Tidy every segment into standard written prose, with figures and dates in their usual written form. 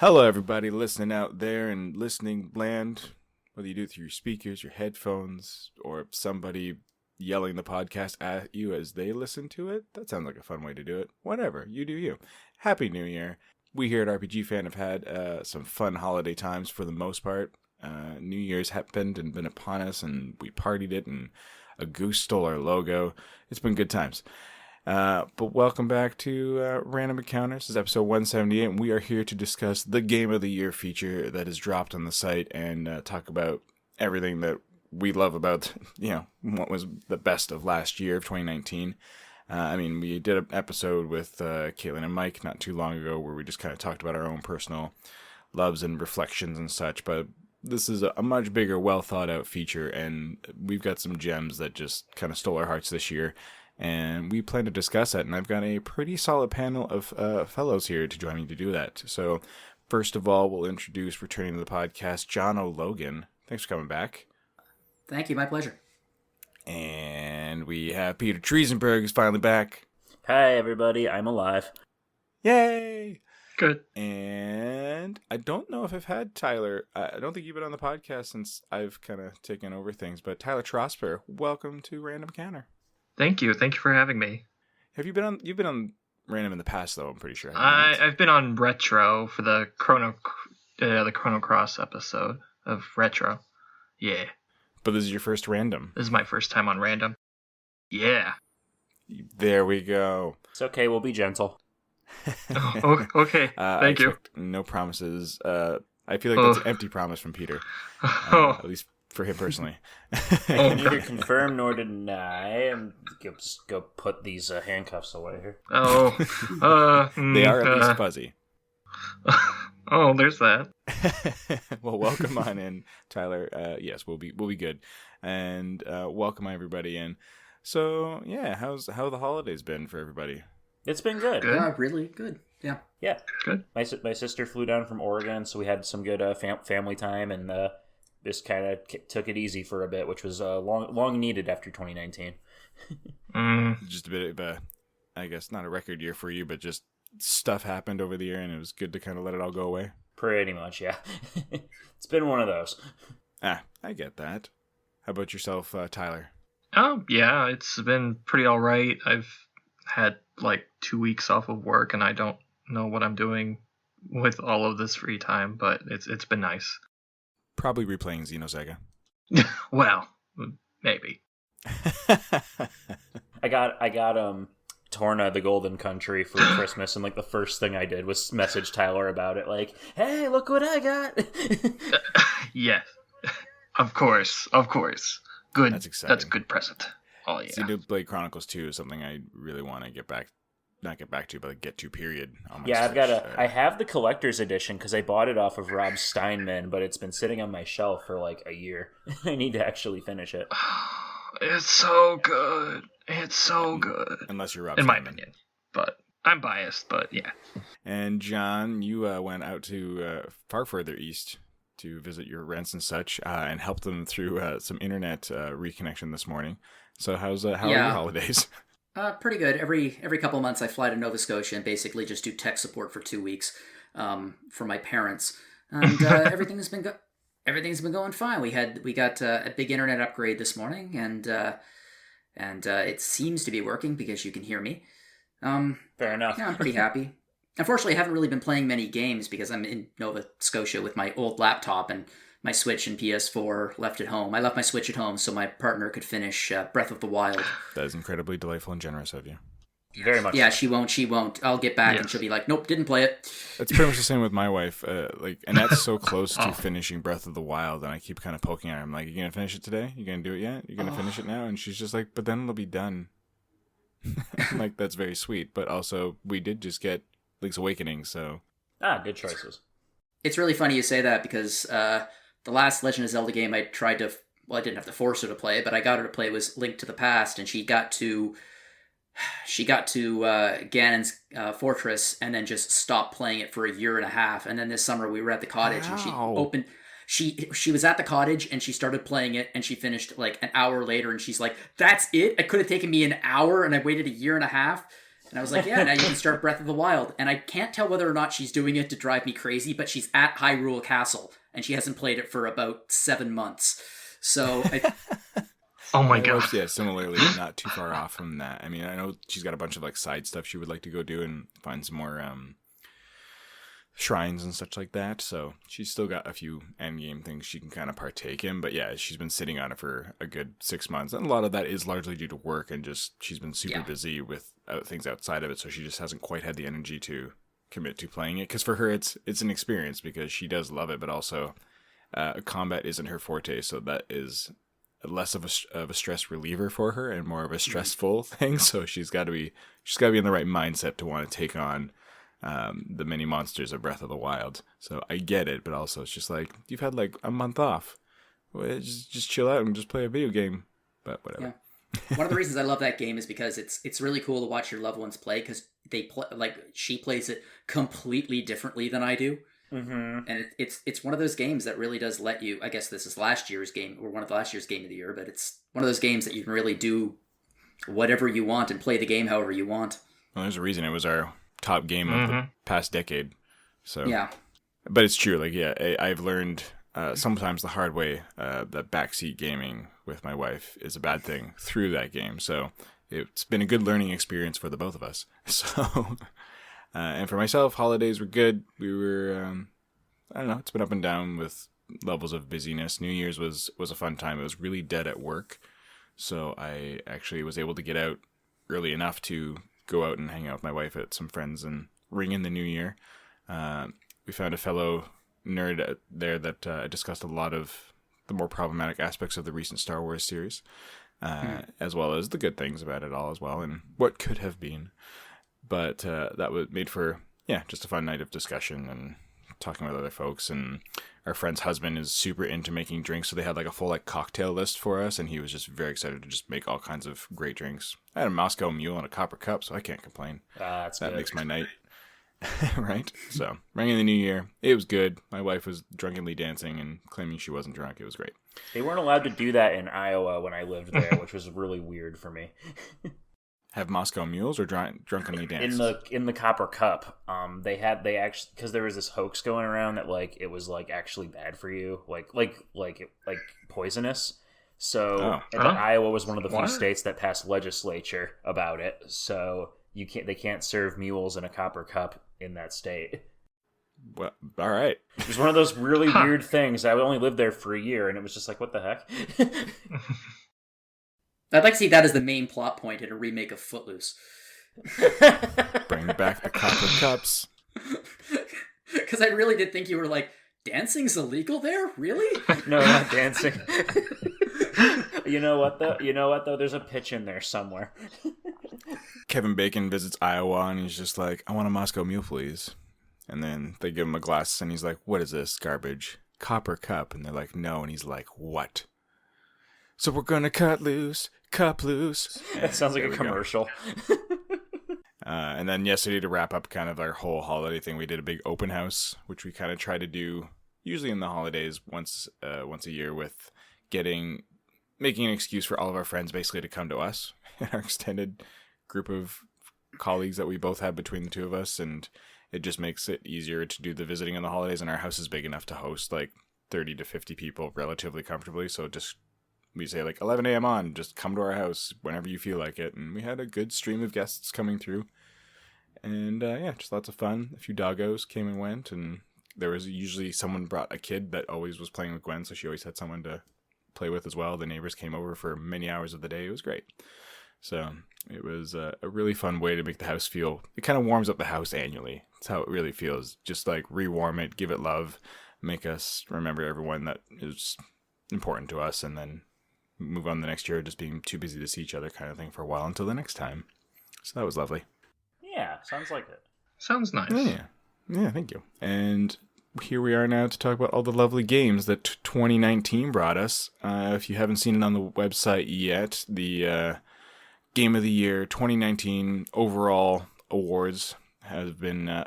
Hello, everybody listening out there and listening land, whether you do it through your speakers, your headphones, or somebody yelling the podcast at you as they listen to it. That sounds like a fun way to do it. Whatever, you do you. Happy New Year. We here at RPGFan have had some fun holiday times for the most part. New Year's happened and been upon us, and we partied it, and a goose stole our logo. It's been good times. But welcome back to Random Encounters. This is episode 178, and we are here to discuss the Game of the Year feature that is dropped on the site and talk about everything that we love about, what was the best of last year of 2019. We did an episode with Caitlin and Mike not too long ago where we just kind of talked about our own personal loves and reflections and such, but this is a much bigger, well-thought-out feature, and we've got some gems that just kind of stole our hearts this year. And we plan to discuss that, and I've got a pretty solid panel of fellows here to join me to do that. So, first of all, we'll introduce, returning to the podcast, John O'Logan. Thanks for coming back. Thank you, my pleasure. And we have Peter Triesenberg, who's finally back. Hi, everybody. I'm alive. Yay! Good. And I don't know if I've had Tyler. I don't think you've been on the podcast since I've kind of taken over things, but Tyler Trosper, welcome to Random Encounter. Thank you for having me. Have you been on? You've been on Random in the past, though. I'm pretty sure. I've been on Retro for the Chrono Cross episode of Retro. Yeah. But this is your first Random. This is my first time on Random. Yeah. There we go. It's okay. We'll be gentle. Oh, okay. Thank you. No promises. I feel like that's an empty promise from Peter. At least for him personally. I can neither confirm nor deny. I'm just go put these handcuffs away here. They are at least fuzzy. Oh, there's that. Well, welcome on in, Tyler. Yes, we'll be good, and welcome everybody in. So yeah, how the holidays been for everybody? It's been good. Really good. Yeah. Yeah. Good. My sister flew down from Oregon, so we had some good family time, and just kind of took it easy for a bit, which was long needed after 2019. Just a bit of a, I guess, not a record year for you, but just stuff happened over the year, and it was good to kind of let it all go away. Pretty much, yeah. It's been one of those. I get that. How about yourself, Tyler? Oh, yeah, it's been pretty all right. I've had like 2 weeks off of work, and I don't know what I'm doing with all of this free time, but it's been nice. Probably replaying Xenosaga. Well, maybe. I got Torna the Golden Country for Christmas, and like the first thing I did was message Tyler about it, like, "Hey, look what I got!" Yes, of course. Good. That's exciting. That's a good present. Oh yeah. Xenoblade Chronicles 2 is something I really want to get to, period. Yeah, I have the collector's edition because I bought it off of Rob Steinman, but it's been sitting on my shelf for like a year. I need to actually finish it. It's so good. It's so good. Unless you're Rob in Steinman. my opinion. But I'm biased, but yeah. And John, you went out to far further east to visit your rents and such, and help them through some internet reconnection this morning. So how are your holidays? Pretty good. Every couple of months I fly to Nova Scotia and basically just do tech support for 2 weeks for my parents. And everything's been going fine. We got a big internet upgrade this morning, and it seems to be working because you can hear me. Fair enough. Yeah, I'm pretty happy. Unfortunately, I haven't really been playing many games because I'm in Nova Scotia with my old laptop and my Switch and PS4 left at home. I left my Switch at home so my partner could finish Breath of the Wild. That is incredibly delightful and generous of you. Very much. Yeah, she won't. I'll get back and she'll be like, "Nope, didn't play it." It's pretty much the same with my wife. Annette's so close to finishing Breath of the Wild, and I keep kind of poking at her. I'm like, "You gonna finish it today? You gonna do it yet? You gonna finish it now?" And she's just like, "But then it'll be done." I'm like, that's very sweet, but also we did just get Link's Awakening, so good choices. It's really funny you say that because the last Legend of Zelda game I tried to, I didn't have to force her to play, but I got her to play was Link to the Past, and she got to Ganon's fortress and then just stopped playing it for a year and a half. And then this summer we were at the cottage and she was at the cottage and she started playing it and she finished like an hour later and she's like, "That's it? It could have taken me an hour and I waited a year and a half." And I was like, yeah, now you can start Breath of the Wild. And I can't tell whether or not she's doing it to drive me crazy, but she's at Hyrule Castle, and she hasn't played it for about 7 months. So Oh my My god. wife's, yeah, similarly not too far off from that. I mean, I know she's got a bunch of like side stuff she would like to go do and find some more shrines and such like that. So she's still got a few end game things she can kind of partake in. But yeah, she's been sitting on it for a good 6 months, and a lot of that is largely due to work and just she's been super busy with things outside of it. So she just hasn't quite had the energy to commit to playing it. Because for her, it's an experience because she does love it, but also combat isn't her forte. So that is less of a stress reliever for her and more of a stressful thing. So she's got to be in the right mindset to want to take on the many monsters of Breath of the Wild. So I get it, but also it's just like, you've had like a month off. Well, just chill out and just play a video game. But whatever. Yeah. One of the reasons I love that game is because it's really cool to watch your loved ones play, because they play, like, she plays it completely differently than I do. Mm-hmm. And it's one of those games that really does let you, I guess this is last year's game, or one of last year's game of the year, but it's one of those games that you can really do whatever you want and play the game however you want. Well, there's a reason it was our top game of the past decade. So Yeah. But it's true. Like, yeah, I've learned sometimes the hard way that backseat gaming with my wife is a bad thing through that game. So it's been a good learning experience for the both of us. So, and for myself, holidays were good. We were, I don't know, it's been up and down with levels of busyness. New Year's was a fun time. It was really dead at work. So I actually was able to get out early enough to go out and hang out with my wife at some friends and ring in the new year. We found a fellow nerd there that discussed a lot of the more problematic aspects of the recent Star Wars series, as well as the good things about it all as well, and what could have been. But that was made for, just a fun night of discussion and talking with other folks. And our friend's husband is super into making drinks, so they had like a full like cocktail list for us, and he was just very excited to just make all kinds of great drinks. I had a Moscow Mule and a copper cup, so I can't complain. That makes my night. Right? So, ringing the new year, it was good. My wife was drunkenly dancing and claiming she wasn't drunk. It was great. They weren't allowed to do that in Iowa when I lived there, which was really weird for me. Have Moscow Mules or drunkenly dance? In the copper cup, they actually, because there was this hoax going around that like it was like actually bad for you, like poisonous. So Iowa was one of the few states that passed legislature about it. So they can't serve mules in a copper cup in that state. Well, all right. It was one of those really weird things. I only lived there for a year, and it was just like, what the heck? I'd like to see that as the main plot point in a remake of Footloose. Bring back the copper cups. Because I really did think you were like, dancing's illegal there? Really? No, not dancing. You know what though? There's a pitch in there somewhere. Kevin Bacon visits Iowa, and he's just like, I want a Moscow Mule, please. And then they give him a glass, and he's like, what is this garbage? Copper cup. And they're like, no. And he's like, what? So we're gonna cup loose. That sounds like a commercial. And then yesterday, to wrap up kind of our whole holiday thing, we did a big open house, which we kind of try to do usually in the holidays once a year, with making an excuse for all of our friends basically to come to us and our extended group of colleagues that we both have between the two of us, and it just makes it easier to do the visiting on the holidays. And our house is big enough to host like 30 to 50 people relatively comfortably, so just we say like 11 a.m. on, just come to our house whenever you feel like it. And we had a good stream of guests coming through. And just lots of fun. A few doggos came and went. And there was usually someone brought a kid that always was playing with Gwen, so she always had someone to play with as well. The neighbors came over for many hours of the day. It was great. So it was a really fun way to make the house feel, it kind of warms up the house annually. That's how it really feels. Just like rewarm it, give it love, make us remember everyone that is important to us, and then move on the next year just being too busy to see each other kind of thing for a while until the next time. So that was lovely. Yeah, sounds like it. Sounds nice. Yeah, thank you. And here we are now to talk about all the lovely games that 2019 brought us. If you haven't seen it on the website yet, the Game of the Year 2019 overall awards have been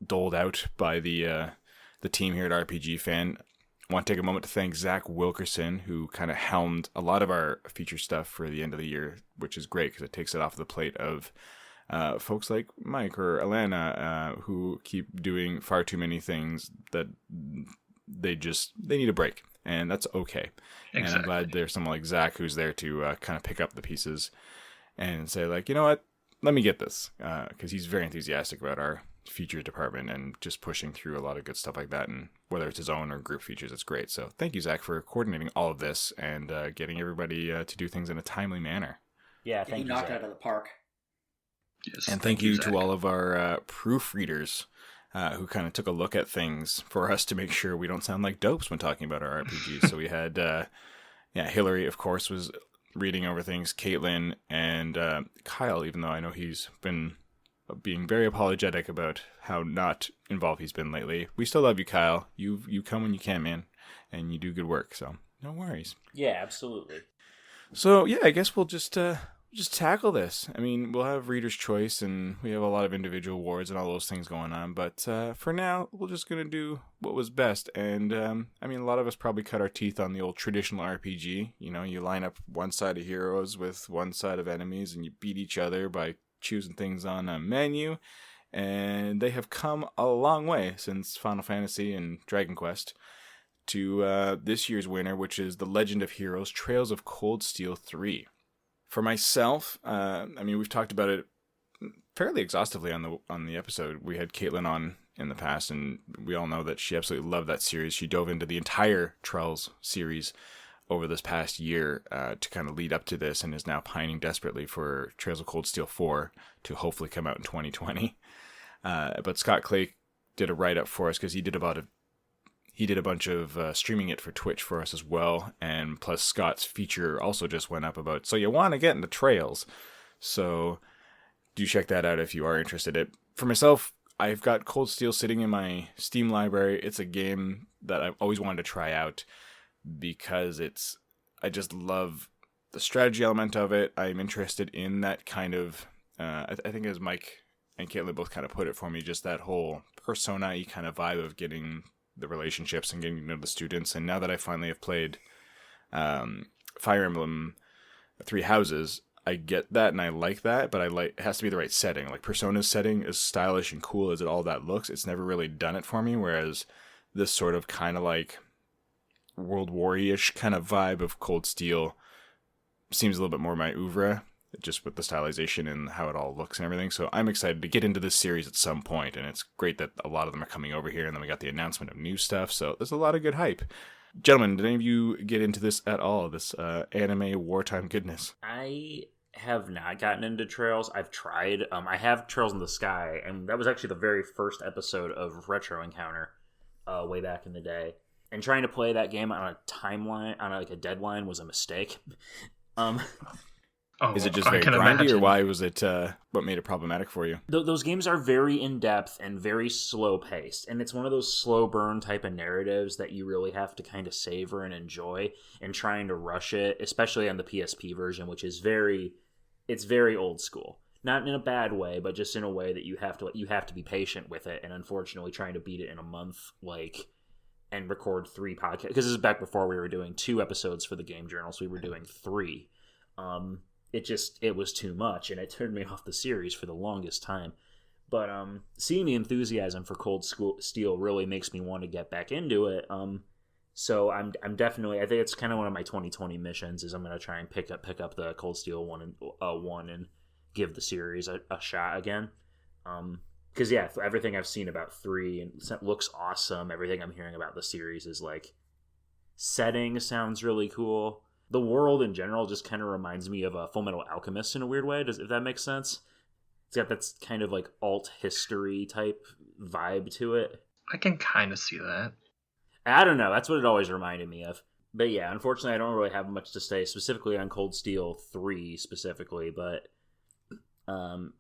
doled out by the team here at RPGFan. I want to take a moment to thank Zach Wilkerson, who kind of helmed a lot of our feature stuff for the end of the year, which is great because it takes it off the plate of folks like Mike or Alana who keep doing far too many things that they need a break, and that's okay. Exactly. And I'm glad there's someone like Zach who's there to kind of pick up the pieces and say, like, you know what, let me get this, because he's very enthusiastic about our features department and just pushing through a lot of good stuff like that, and whether it's his own or group features, it's great. So thank you, Zach, for coordinating all of this and getting everybody to do things in a timely manner. Yeah, thank you you, knocked Zach. it out of the park. Yes, And thank you Zach. to all of our proofreaders who kind of took a look at things for us to make sure we don't sound like dopes when talking about our RPGs. So we had, Hillary, of course, was reading over things, Caitlin, and Kyle, even though I know he's been being very apologetic about how not involved he's been lately. We still love you, Kyle. You come when you can, man, and you do good work, so no worries. Yeah, absolutely. So, yeah, I guess we'll just tackle this. I mean, we'll have Reader's Choice, and we have a lot of individual awards and all those things going on, but for now, we're just going to do what was best. And, I mean, a lot of us probably cut our teeth on the old traditional RPG. You know, you line up one side of heroes with one side of enemies, and you beat each other by choosing things on a menu. And they have come a long way since Final Fantasy and Dragon Quest to this year's winner, which is The Legend of Heroes Trails of Cold Steel 3. For myself, I mean, we've talked about it fairly exhaustively on the episode. We had Caitlin on in the past, and we all know that she absolutely loved that series. She dove into the entire Trails series over this past year to kind of lead up to this, and is now pining desperately for Trails of Cold Steel 4 to hopefully come out in 2020. But Scott Clay did a write-up for us because he did a bunch of streaming it for Twitch for us as well, and plus Scott's feature also just went up about, so you want to get into Trails. So do check that out if you are interested. For myself, I've got Cold Steel sitting in my Steam library. It's a game that I've always wanted to try out because I just love the strategy element of it. I'm interested in that kind of, I think as Mike and Caitlin both kind of put it for me, just that whole Persona-y kind of vibe of getting the relationships and getting to know the students. And now that I finally have played Fire Emblem Three Houses, I get that and I like that, but it has to be the right setting. Like Persona's setting, as stylish and cool as all that looks, it's never really done it for me, whereas this sort of kind of like World War-ish kind of vibe of Cold Steel seems a little bit more my oeuvre, just with the stylization and how it all looks and everything. So I'm excited to get into this series at some point, and it's great that a lot of them are coming over here, and then we got the announcement of new stuff, so there's a lot of good hype. Gentlemen, did any of you get into this at all, this anime wartime goodness? I have not gotten into Trails. I've tried. I have Trails in the Sky, and that was actually the very first episode of Retro Encounter way back in the day. And trying to play that game on a timeline, on like a deadline, was a mistake. Is it just very grindy, or why was it, what made it problematic for you? Those games are very in-depth and very slow-paced, and it's one of those slow burn type of narratives that you really have to kind of savor and enjoy, and trying to rush it, especially on the PSP version, which is very old school. Not in a bad way, but just in a way that you have to be patient with it, and unfortunately trying to beat it in a month, and record 3 podcasts, because this is back before we were doing 2 episodes for the Game Journal, so we were doing 3. It was too much, and it turned me off the series for the longest time. But seeing the enthusiasm for Cold Steel really makes me want to get back into it. So I'm definitely, I think it's kind of one of my 2020 missions is I'm going to try and pick up the Cold Steel one and give the series a shot again. Because yeah, everything I've seen about 3 and it looks awesome. Everything I'm hearing about the series is like, setting sounds really cool. The world in general just kind of reminds me of a Full Metal Alchemist in a weird way. If that makes sense? It's got that kind of like alt history type vibe to it. I can kind of see that. I don't know. That's what it always reminded me of. But yeah, unfortunately, I don't really have much to say specifically on Cold Steel 3 specifically. But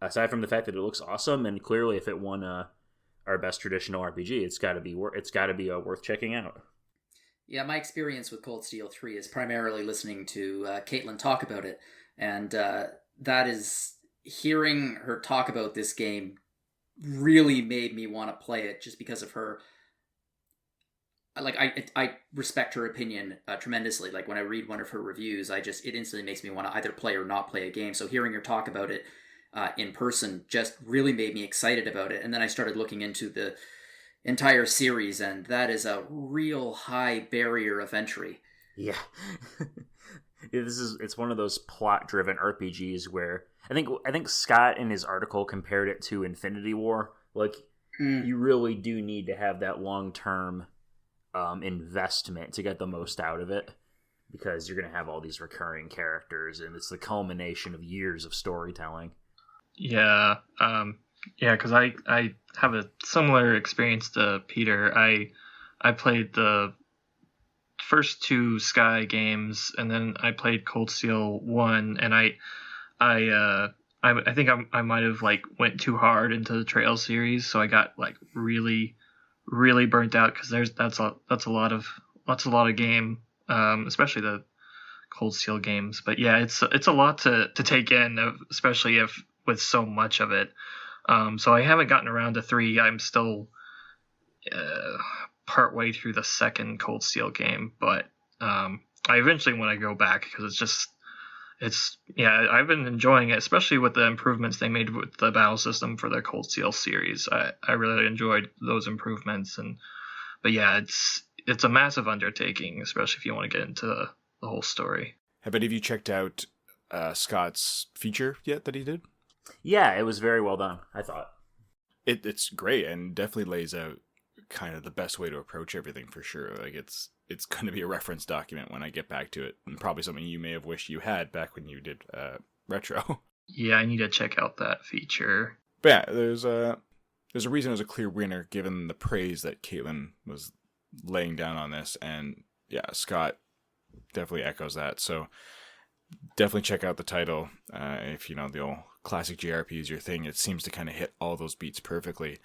aside from the fact that it looks awesome, and clearly if it won our best traditional RPG, it's got to be worth checking out. Yeah, my experience with Cold Steel 3 is primarily listening to Caitlin talk about it, and that is, hearing her talk about this game really made me want to play it just because of her. Like, I respect her opinion tremendously. Like, when I read one of her reviews, it instantly makes me want to either play or not play a game. So hearing her talk about it in person just really made me excited about it. And then I started looking into the entire series, and that is a real high barrier of entry. Yeah. It's one of those plot-driven RPGs where I think Scott in his article compared it to Infinity War. Like, you really do need to have that long-term investment to get the most out of it, because you're going to have all these recurring characters, and it's the culmination of years of storytelling. Yeah, because I have a similar experience to Peter. I played the first 2 Sky games, and then I played Cold Steel 1, and I think I might have like went too hard into the Trail series, so I got like really, really burnt out, because that's a lot of game, especially the Cold Steel games. But yeah, it's a lot to take in, especially if with so much of it. So I haven't gotten around to 3. I'm still part way through the second Cold Steel game, but I eventually want to go back, because I've been enjoying it, especially with the improvements they made with the battle system for the Cold Steel series. I really enjoyed those improvements, but yeah, it's a massive undertaking, especially if you want to get into the whole story. Have any of you checked out Scott's feature yet that he did? Yeah, it was very well done, I thought. It's great, and definitely lays out kind of the best way to approach everything for sure. Like, it's going to be a reference document when I get back to it, and probably something you may have wished you had back when you did retro. Yeah, I need to check out that feature. But yeah, there's a reason it was a clear winner given the praise that Caitlin was laying down on this, and yeah, Scott definitely echoes that. So definitely check out the title if the old classic JRP is your thing. It seems to kind of hit all those beats perfectly.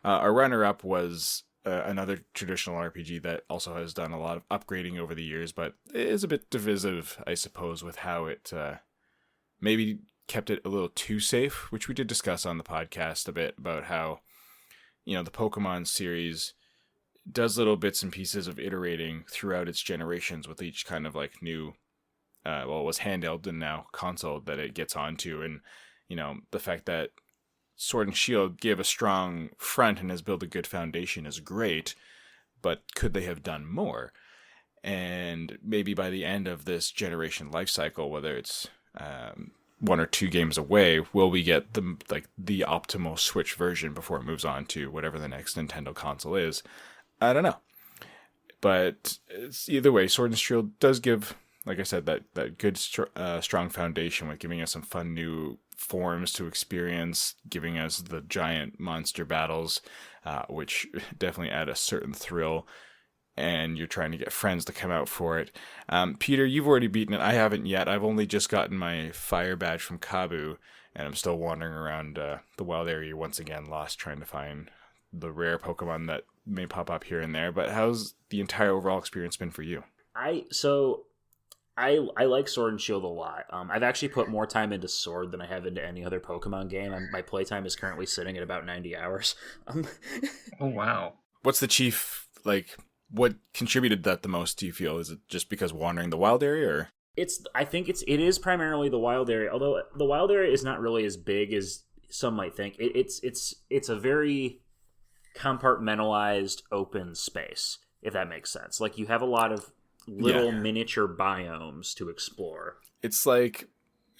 Our runner-up was another traditional RPG that also has done a lot of upgrading over the years, but it is a bit divisive, I suppose, with how it maybe kept it a little too safe, which we did discuss on the podcast a bit, about how the Pokemon series does little bits and pieces of iterating throughout its generations with each kind of like new it was handheld and now console that it gets onto, and the fact that Sword and Shield gave a strong front and has built a good foundation is great, but could they have done more? And maybe by the end of this generation life cycle, whether it's 1 or 2 games away, will we get the optimal Switch version before it moves on to whatever the next Nintendo console is? I don't know. But either way, Sword and Shield does give, like I said, that good strong foundation with giving us some fun new forms to experience, giving us the giant monster battles, which definitely add a certain thrill, and you're trying to get friends to come out for it. Peter, you've already beaten it. I haven't yet. I've only just gotten my fire badge from Kabu, and I'm still wandering around the wild area once again, lost, trying to find the rare Pokemon that may pop up here and there. But how's the entire overall experience been for you? I like Sword and Shield a lot. I've actually put more time into Sword than I have into any other Pokemon game. My playtime is currently sitting at about 90 hours. Oh, wow. What's the chief, what contributed that the most, do you feel? Is it just because wandering the wild area, or? I think it is primarily the wild area, although the wild area is not really as big as some might think. It's a very compartmentalized open space, if that makes sense. Like, you have a lot of little miniature biomes to explore. It's like,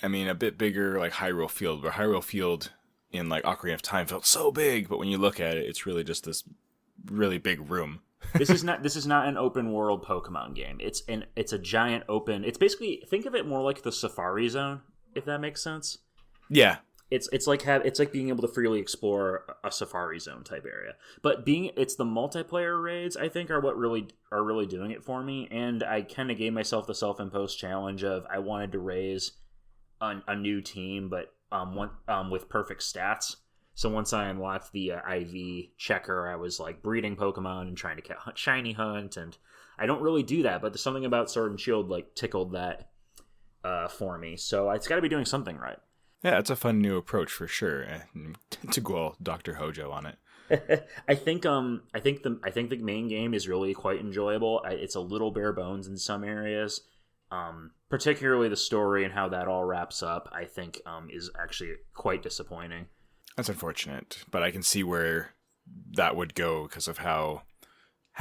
a bit bigger like Hyrule Field, where Hyrule Field in like Ocarina of Time felt so big, but when you look at it, it's really just this really big room. This is not an open world Pokemon game. It's a giant open. It's basically, think of it more like the Safari Zone, if that makes sense. Yeah. It's like being able to freely explore a Safari Zone type area. But it's the multiplayer raids, I think, are what really doing it for me. And I kind of gave myself the self-imposed challenge of I wanted to raise a new team, but with perfect stats. So once I unlocked the IV checker, I was like breeding Pokemon and trying to shiny hunt, and I don't really do that, but there's something about Sword and Shield like tickled that for me. So it's got to be doing something right. Yeah, it's a fun new approach for sure. To go all Dr. Hojo on it. I think the main game is really quite enjoyable. It's a little bare bones in some areas. Particularly the story and how that all wraps up, I think is actually quite disappointing. That's unfortunate, but I can see where that would go because of how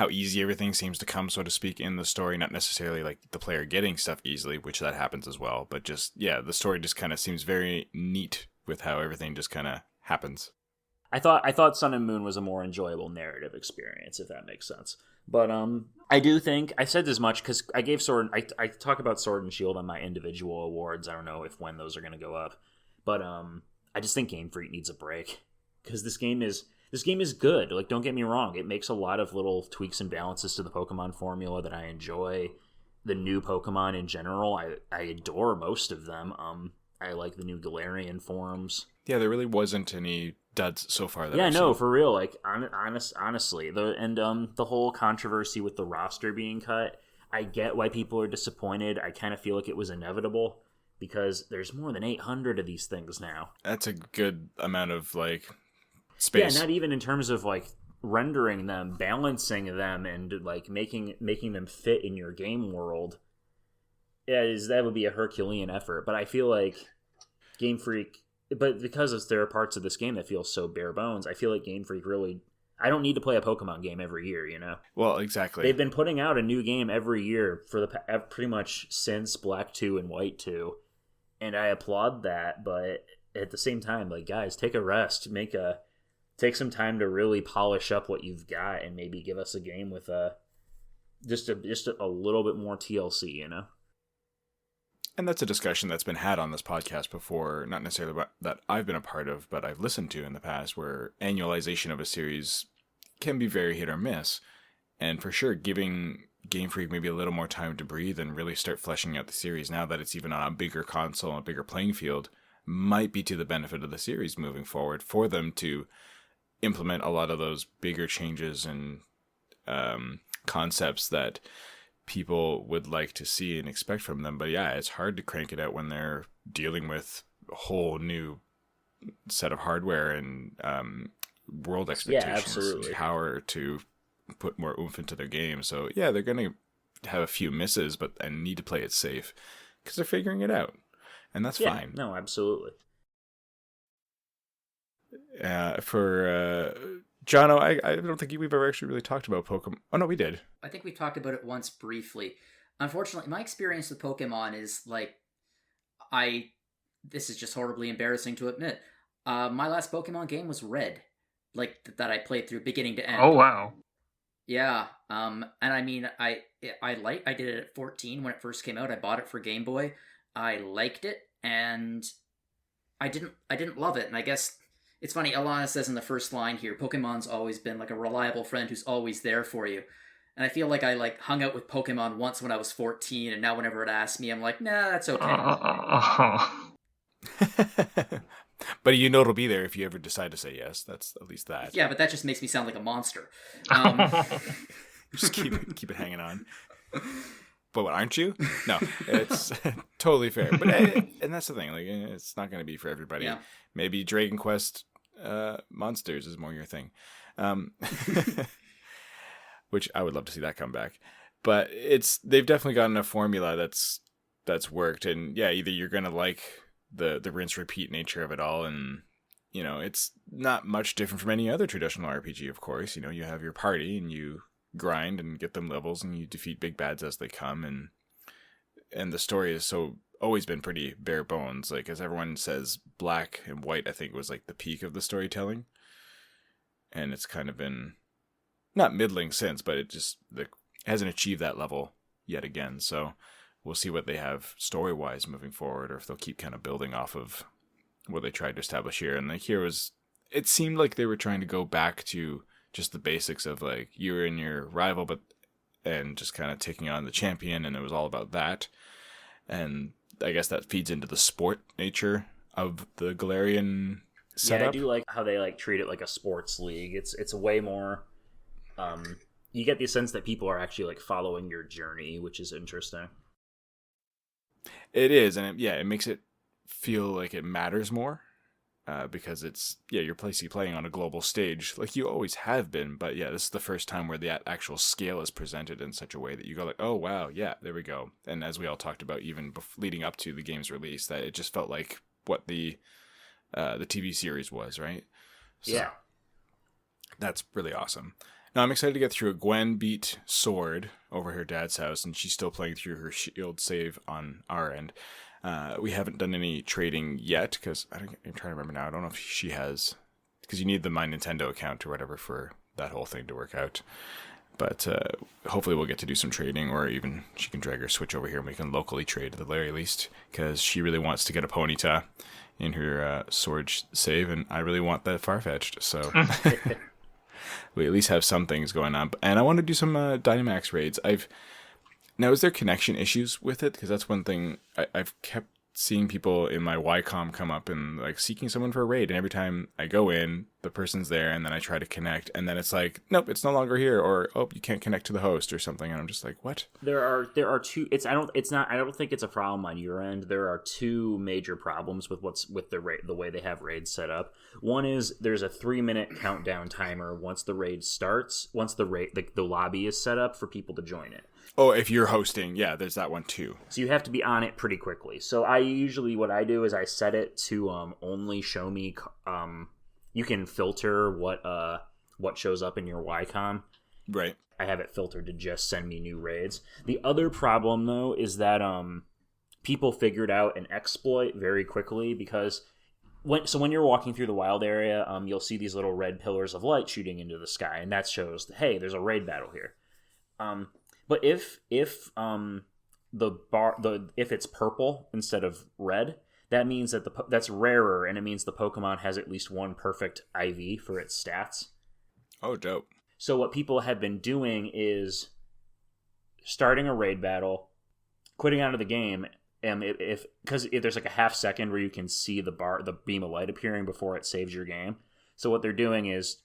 easy everything seems to come, so to speak, in the story. Not necessarily like the player getting stuff easily, which that happens as well, but just, yeah, the story just kind of seems very neat with how everything just kind of happens. I thought Sun and Moon was a more enjoyable narrative experience, if that makes sense. But I do think I said as much because I gave I talk about Sword and Shield on my individual awards. I don't know when those are going to go up, but I just think Game Freak needs a break because this game is good. Like, don't get me wrong, it makes a lot of little tweaks and balances to the Pokemon formula that I enjoy. The new Pokemon in general, I adore most of them. I like the new Galarian forms. Yeah, there really wasn't any duds so far. I've seen. For real. Like, honestly, the whole controversy with the roster being cut, I get why people are disappointed. I kind of feel like it was inevitable because there's more than 800 of these things now. That's a good amount of like space. Yeah, not even in terms of like rendering them, balancing them, and like making them fit in your game world. Yeah, that would be a Herculean effort. But I feel like Game Freak, but because there are parts of this game that feel so bare bones, I feel like Game Freak really, I don't need to play a Pokemon game every year, you know? Well, exactly. They've been putting out a new game every year for pretty much since Black 2 and White 2, and I applaud that, but at the same time, like, guys, take a rest, take some time to really polish up what you've got, and maybe give us a game with just a little bit more TLC, you know? And that's a discussion that's been had on this podcast before, not necessarily that I've been a part of, but I've listened to in the past, where annualization of a series can be very hit or miss. And for sure, giving Game Freak maybe a little more time to breathe and really start fleshing out the series now that it's even on a bigger console and a bigger playing field might be to the benefit of the series moving forward for them to implement a lot of those bigger changes and concepts that people would like to see and expect from them. But yeah, it's hard to crank it out when they're dealing with a whole new set of hardware and world expectations and power to put more oomph into their game. So yeah, they're going to have a few misses, and need to play it safe because they're figuring it out, and that's fine. No, absolutely. For Jono, I don't think we've ever actually really talked about Pokemon. Oh, no, we did. I think we talked about it once briefly. Unfortunately, my experience with Pokemon is like, this is just horribly embarrassing to admit. My last Pokemon game was Red, like that I played through beginning to end. Oh, wow. Yeah. And I mean, I did it at 14 when it first came out. I bought it for Game Boy. I liked it, and I didn't love it. And I guess it's funny, Alana says in the first line here, Pokemon's always been like a reliable friend who's always there for you. And I feel like I like hung out with Pokemon once when I was 14, and now whenever it asks me, I'm like, nah, that's okay. But you know it'll be there if you ever decide to say yes. That's at least that. Yeah, but that just makes me sound like a monster. Just keep it hanging on. But what, aren't you? No, it's totally fair. But and that's the thing, like, it's not going to be for everybody. Yeah. Maybe Dragon Quest Monsters is more your thing, which I would love to see that come back. But they've definitely gotten a formula that's worked, and yeah, either you're going to like the rinse repeat nature of it all, and you know it's not much different from any other traditional RPG. Of course, you know you have your party and you grind and get them levels and you defeat big bads as they come, and the story is always been pretty bare bones. Like, as everyone says, Black and White I think was like the peak of the storytelling, and it's kind of been not middling since, but it hasn't achieved that level yet again. So we'll see what they have story wise moving forward, or if they'll keep kind of building off of what they tried to establish here. And like here it seemed like they were trying to go back to just the basics of like you were in your rival, and just kind of taking on the champion, and it was all about that. And I guess that feeds into the sport nature of the Galarian setup. Yeah, I do like how they like treat it like a sports league. It's a way more. You get the sense that people are actually like following your journey, which is interesting. It is, and it makes it feel like it matters more. because it's, you're playing on a global stage like you always have been. But yeah, this is the first time where the actual scale is presented in such a way that you go like, oh, wow, yeah, there we go. And as we all talked about, even leading up to the game's release, that it just felt like what the TV series was, right? So, yeah. That's really awesome. Now, I'm excited to get through it. Gwen beat Sword over her dad's house, and she's still playing through her shield save on our end. We haven't done any trading yet, because I'm trying to remember now. I don't know if she has, because you need the My Nintendo account or whatever for that whole thing to work out. But hopefully we'll get to do some trading, or even she can drag her Switch over here and we can locally trade at the very least, because she really wants to get a Ponyta in her Sword save, and I really want that Farfetch'd, so... We at least have some things going on. And I want to do some Dynamax raids. Now, is there connection issues with it? Because that's one thing I've kept seeing people in my YCOM come up and like seeking someone for a raid. And every time I go in, the person's there, and then I try to connect, and then it's like, nope, it's no longer here, or oh, you can't connect to the host or something. And I'm just like, what? There are two. I don't think it's a problem on your end. There are two major problems with the way they have raids set up. One is there's a 3-minute countdown timer once the raid starts. Once the lobby is set up for people to join it. Oh, if you're hosting, yeah, there's that one too. So you have to be on it pretty quickly. So what I do is I set it to only show me. You can filter what shows up in your YCOM. Right. I have it filtered to just send me new raids. The other problem though is that people figured out an exploit very quickly, because when you're walking through the wild area, you'll see these little red pillars of light shooting into the sky, and that shows, hey, there's a raid battle here. But if it's purple instead of red, that means that that's rarer, and it means the Pokemon has at least one perfect IV for its stats. Oh, dope. So what people have been doing is starting a raid battle, quitting out of the game, and because there's like a half second where you can see the beam of light appearing before it saves your game. So what they're doing is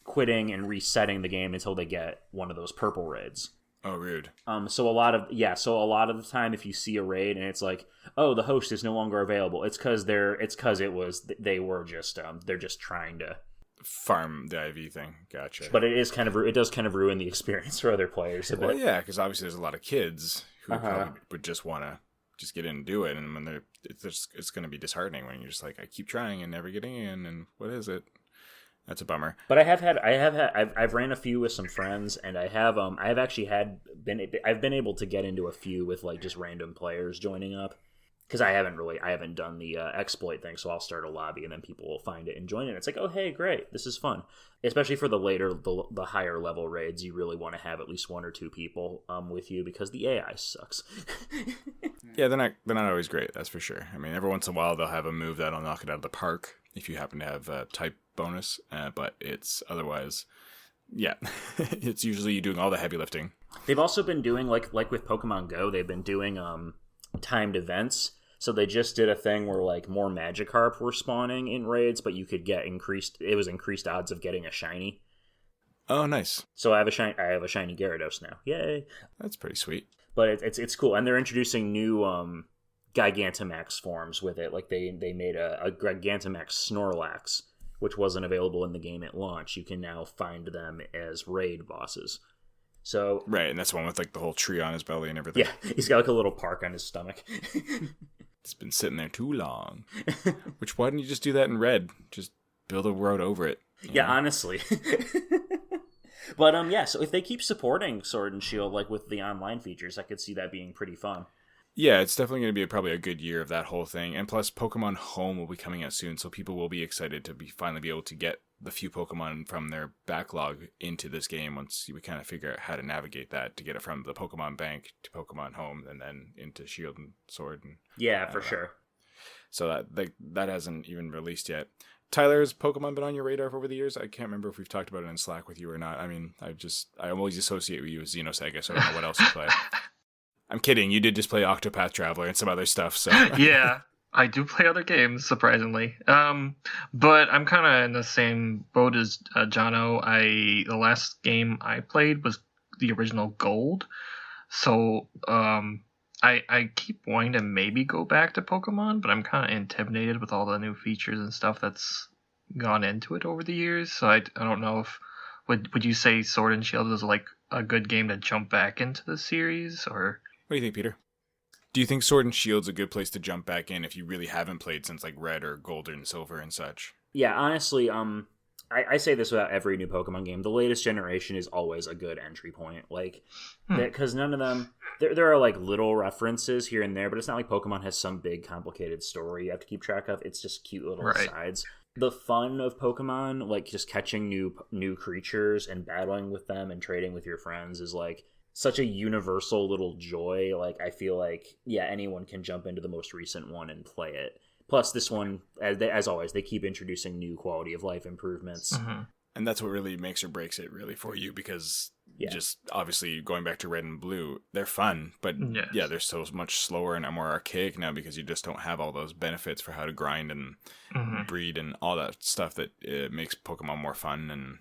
quitting and resetting the game until they get one of those purple raids. Oh, rude. So a lot of the time, if you see a raid and it's like, oh, the host is no longer available, it's because they're just trying to farm the IV thing. Gotcha. But it does kind of ruin the experience for other players a bit. Well, yeah, because obviously there's a lot of kids who probably would just want to just get in and do it, and when it's going to be disheartening when you're just like, I keep trying and never getting in, and what is it? That's a bummer. But I've ran a few with some friends, and I've been able to get into a few with like just random players joining up, because I haven't done the exploit thing. So I'll start a lobby, and then people will find it and join it. It's like, oh hey, great, this is fun. Especially for the higher level raids, you really want to have at least one or two people with you, because the AI sucks. Yeah, they're not always great. That's for sure. I mean, every once in a while they'll have a move that'll knock it out of the park if you happen to have a type bonus, but it's otherwise, yeah, it's usually you doing all the heavy lifting. They've also been doing like with Pokemon Go, they've been doing timed events. So they just did a thing where like more Magikarp were spawning in raids, but you could get increased odds of getting a shiny. Oh, nice. So I have a shiny Gyarados now. Yay. That's pretty sweet. But it's cool, and they're introducing new Gigantamax forms with it. Like they made a Gigantamax Snorlax, which wasn't available in the game at launch. You can now find them as raid bosses. So right, and that's the one with like the whole tree on his belly and everything. Yeah, he's got like a little park on his stomach. It's been sitting there too long. Which, why didn't you just do that in red? Just build a road over it. Yeah, honestly. But yeah, so if they keep supporting Sword and Shield like with the online features, I could see that being pretty fun. Yeah, it's definitely going to be probably a good year of that whole thing. And plus, Pokemon Home will be coming out soon, so people will be excited to finally be able to get the few Pokemon from their backlog into this game once we kind of figure out how to navigate that to get it from the Pokemon Bank to Pokemon Home and then into Shield and Sword. And, yeah, for sure. So that hasn't even released yet. Tyler, has Pokemon been on your radar over the years? I can't remember if we've talked about it in Slack with you or not. I mean, I always associate with you with Xenosaga, so I don't know what else you play. I'm kidding. You did just play Octopath Traveler and some other stuff. So yeah, I do play other games, surprisingly. But I'm kind of in the same boat as Jono. The last game I played was the original Gold. So I keep wanting to maybe go back to Pokemon, but I'm kind of intimidated with all the new features and stuff that's gone into it over the years. So I don't know if would you say Sword and Shield is like a good game to jump back into the series, or What do you think, Peter? Do you think Sword and Shield's a good place to jump back in if you really haven't played since like Red or Gold and Silver and such? Yeah, honestly, I say this about every new Pokemon game. The latest generation is always a good entry point. Like, because none of them, there are like little references here and there, but it's not like Pokemon has some big complicated story you have to keep track of. It's just cute little sides. The fun of Pokemon, like just catching new creatures and battling with them and trading with your friends, is like such a universal little joy. Like, I feel like, yeah, anyone can jump into the most recent one and play it. Plus, this one, as always, they keep introducing new quality of life improvements. Mm-hmm. And that's what really makes or breaks it really for you, because just obviously going back to Red and Blue, they're fun, but yeah, they're so much slower and more archaic now because you just don't have all those benefits for how to grind and breed and all that stuff that makes Pokemon more fun, and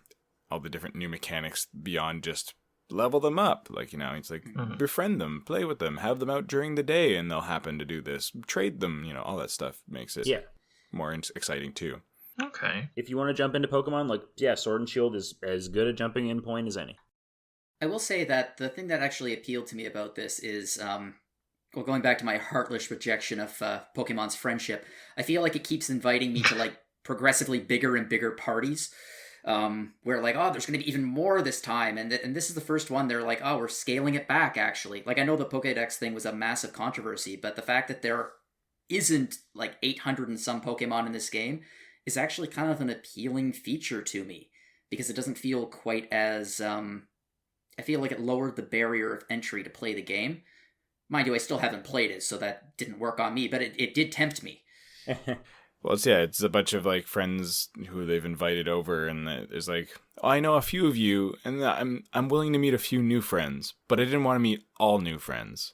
all the different new mechanics beyond just level them up. Like, you know, it's like befriend them, play with them, have them out during the day and they'll happen to do this, trade them, you know, all that stuff makes it more exciting too. Okay. If you want to jump into Pokemon, like, yeah, Sword and Shield is as good a jumping in point as any. I will say that the thing that actually appealed to me about this is, well, going back to my heartless rejection of Pokemon's friendship, I feel like it keeps inviting me to like progressively bigger and bigger parties. Where like, oh, there's going to be even more this time, and this is the first one. They're like, oh, we're scaling it back. Actually, like, I know the Pokédex thing was a massive controversy, but the fact that there isn't like 800 and some Pokemon in this game is actually kind of an appealing feature to me, because it doesn't feel quite as I feel like it lowered the barrier of entry to play the game. Mind you, I still haven't played it, so that didn't work on me, but it did tempt me. Well, it's a bunch of like friends who they've invited over, and there's like, oh, I know a few of you, and I'm willing to meet a few new friends, but I didn't want to meet all new friends.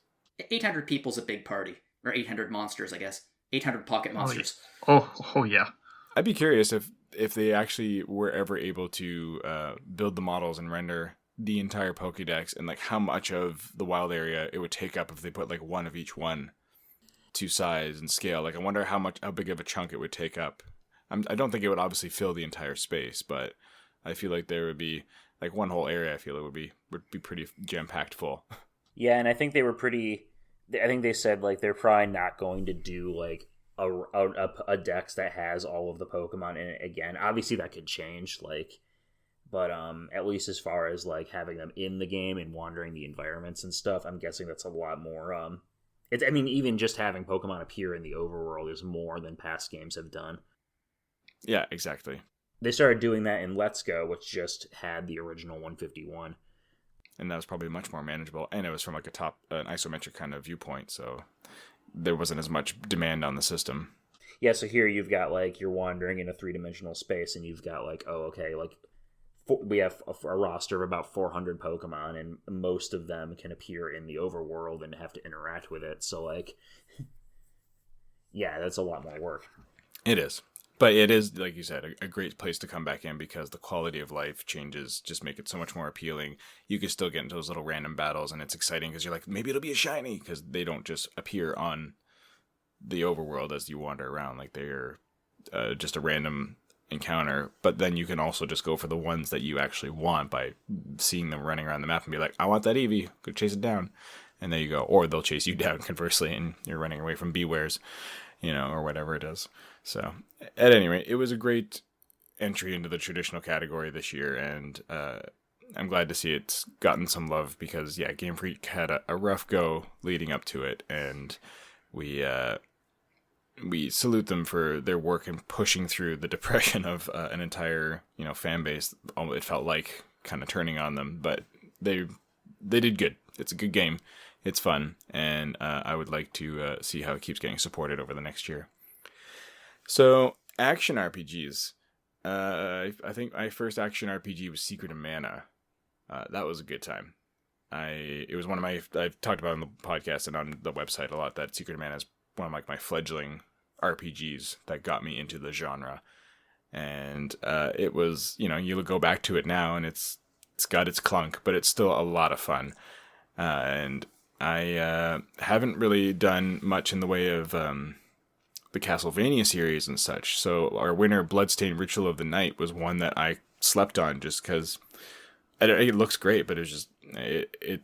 800 people's a big party, or 800 monsters, I guess. 800 pocket monsters. Oh yeah. I'd be curious if they actually were ever able to build the models and render the entire Pokédex, and like how much of the wild area it would take up if they put like one of each one to size and scale. Like, I wonder how big of a chunk it would take up. I don't think it would obviously fill the entire space, but I feel like there would be like one whole area. I feel it would be pretty jam packed full. Yeah, and I think they were pretty. I think they said like they're probably not going to do like a dex that has all of the Pokemon in it again. Obviously, that could change. Like, but at least as far as like having them in the game and wandering the environments and stuff, I'm guessing that's a lot more. I mean, even just having Pokemon appear in the overworld is more than past games have done. Yeah, exactly. They started doing that in Let's Go, which just had the original 151. And that was probably much more manageable. And it was from like an isometric kind of viewpoint, so there wasn't as much demand on the system. Yeah, so here you've got like, you're wandering in a 3-dimensional space, and you've got like, oh, okay, like we have a roster of about 400 Pokemon, and most of them can appear in the overworld and have to interact with it. So, like, yeah, that's a lot more work. It is. But it is, like you said, a great place to come back in, because the quality of life changes just make it so much more appealing. You can still get into those little random battles, and it's exciting because you're like, maybe it'll be a shiny, because they don't just appear on the overworld as you wander around. Like, they're just a random encounter, but then you can also just go for the ones that you actually want by seeing them running around the map and be like, I want that Eevee, go chase it down, and there you go. Or they'll chase you down conversely, and you're running away from Bewares, you know, or whatever it is. So at any rate, it was a great entry into the traditional category this year, and I'm glad to see it's gotten some love, because yeah, Game Freak had a rough go leading up to it, and we salute them for their work in pushing through the depression of an entire, you know, fan base. It felt like kind of turning on them, but they did good. It's a good game. It's fun, and I would like to see how it keeps getting supported over the next year. So, action RPGs. I think my first action RPG was Secret of Mana. That was a good time. It was one of I've talked about on the podcast and on the website a lot that Secret of Mana is one of my fledgling RPGs that got me into the genre. And it was, you know, you go back to it now and it's got its clunk, but it's still a lot of fun. And I haven't really done much in the way of the Castlevania series and such. So our winner, Bloodstained Ritual of the Night, was one that I slept on just because it looks great, but it's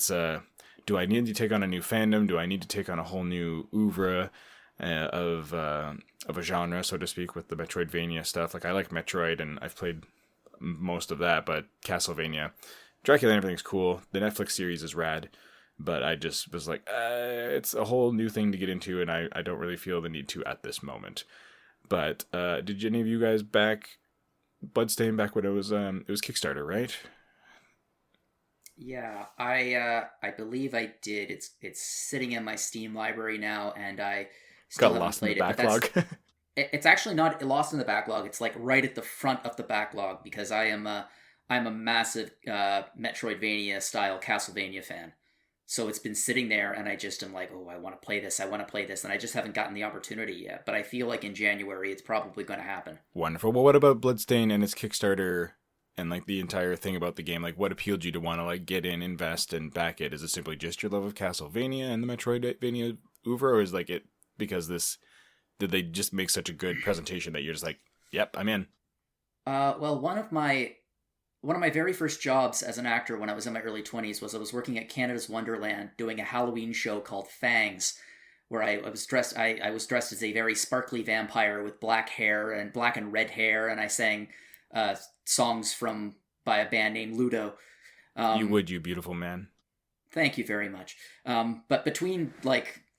do I need to take on a new fandom? Do I need to take on a whole new oeuvre of a genre, so to speak, with the Metroidvania stuff? Like, I like Metroid, and I've played most of that, but Castlevania, Dracula and everything's cool. The Netflix series is rad, but I just was like, it's a whole new thing to get into, and I don't really feel the need to at this moment. But did any of you guys back Bloodstained back when it was Kickstarter, right? Yeah, I believe I did. It's sitting in my Steam library now, and I still Got haven't lost in the played it. backlog. It's actually not lost in the backlog. It's like right at the front of the backlog because I'm a massive Metroidvania style Castlevania fan. So it's been sitting there, and I just am like, oh, I want to play this. And I just haven't gotten the opportunity yet. But I feel like in January it's probably going to happen. Wonderful. Well, what about Bloodstained and its Kickstarter and like the entire thing about the game? Like, what appealed you to want to like get in, invest, and back it? Is it simply just your love of Castlevania and the Metroidvania oeuvre, or is like it because did they just make such a good presentation that you're just like, yep, I'm in? Well, one of my very first jobs as an actor when I was in my early 20s was I was working at Canada's Wonderland doing a Halloween show called Fangs, where I was dressed as a very sparkly vampire with black hair and black and red hair, and I sang songs by a band named Ludo. You beautiful man. Thank you very much. But between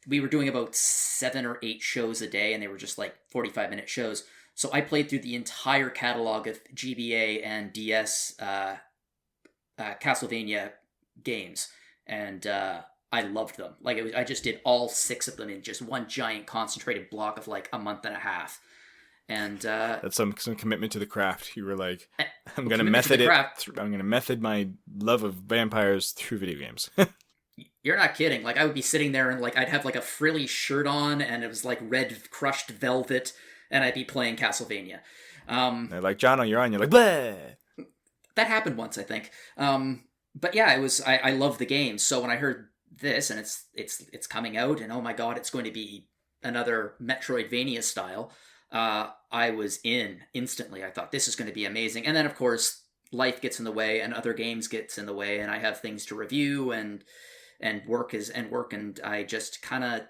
we were doing about 7 or 8 shows a day, and they were just like 45-minute shows. So I played through the entire catalog of GBA and DS Castlevania games, and I loved them. I just did all 6 of them in just one giant concentrated block of like a month and a half. And that's some commitment to the craft. You were like, I'm gonna method it. I'm gonna method my love of vampires through video games. You're not kidding. Like, I would be sitting there and I'd have like a frilly shirt on, and it was like red crushed velvet, and I'd be playing Castlevania. They're like, Jono, you're on. You're like, bleh. That happened once, I think. But yeah, it was. I love the game. So when I heard this, and it's coming out, and oh my god, it's going to be another Metroidvania style. I was in instantly. I thought this is going to be amazing, and then of course life gets in the way, and other games gets in the way, and I have things to review, and work, and I just kind of